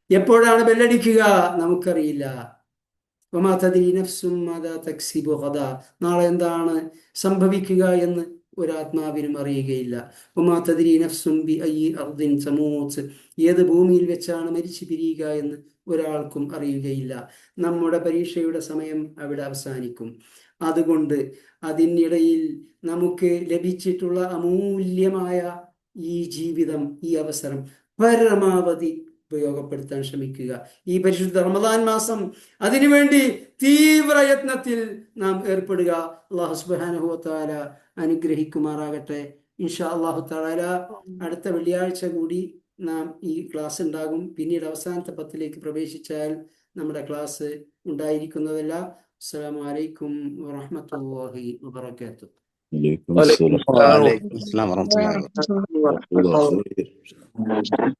എപ്പോഴാണ് ബെല്ലടിക്കുക നമുക്കറിയില്ല. വമാ തദ്രി നഫ്സും മാദാ തക്സിബു ഗദാ, നാളെ എന്താണ് സംഭവിക്കുക എന്ന് ഒരാത്മാവിനും അറിയുകയില്ല. വമാ തദ്രി നഫ്സും ബി അയ്യി അർദിൻ തമൂത്ത്, ഏത് ഭൂമിയിൽ വെച്ചാണ് മരിച്ചു പിരിയുക എന്ന് ഒരാൾക്കും അറിയുകയില്ല. നമ്മുടെ പരീക്ഷയുടെ സമയം അവിടെ അവസാനിക്കും. അതുകൊണ്ട് അതിനിടയിൽ നമുക്ക് ലഭിച്ചിട്ടുള്ള അമൂല്യമായ ഈ ജീവിതം, ഈ അവസരം പരമാവധി ഉപയോഗപ്പെടുത്താൻ ശ്രമിക്കുക. ഈ പരിശുദ്ധ റമദാൻ മാസം അതിനുവേണ്ടി തീവ്രയത്നത്തിൽ നാം ഏർപ്പെടുക. അല്ലാഹു സുബ്ഹാനഹു വ തആല അനുഗ്രഹിക്കുമാറാകട്ടെ. ഇൻഷാ അല്ലാഹു തആല അടുത്ത വെള്ളിയാഴ്ച കൂടി നാം ഈ ക്ലാസ് ഉണ്ടാകും. പിന്നീട് അവസാനത്തെ 10ലേക്ക് പ്രവേശിച്ചാൽ നമ്മുടെ ക്ലാസ് ഉണ്ടായിരിക്കുന്നതല്ല. അസ്സലാമു അലൈക്കും വറഹ്മത്തുള്ളാഹി വബറകാതുഹു. വലൈക്കും അസ്സലാം. വലൈക്കും അസ്സലാം വറഹ്മത്തുള്ളാഹി വബറകാതുഹു.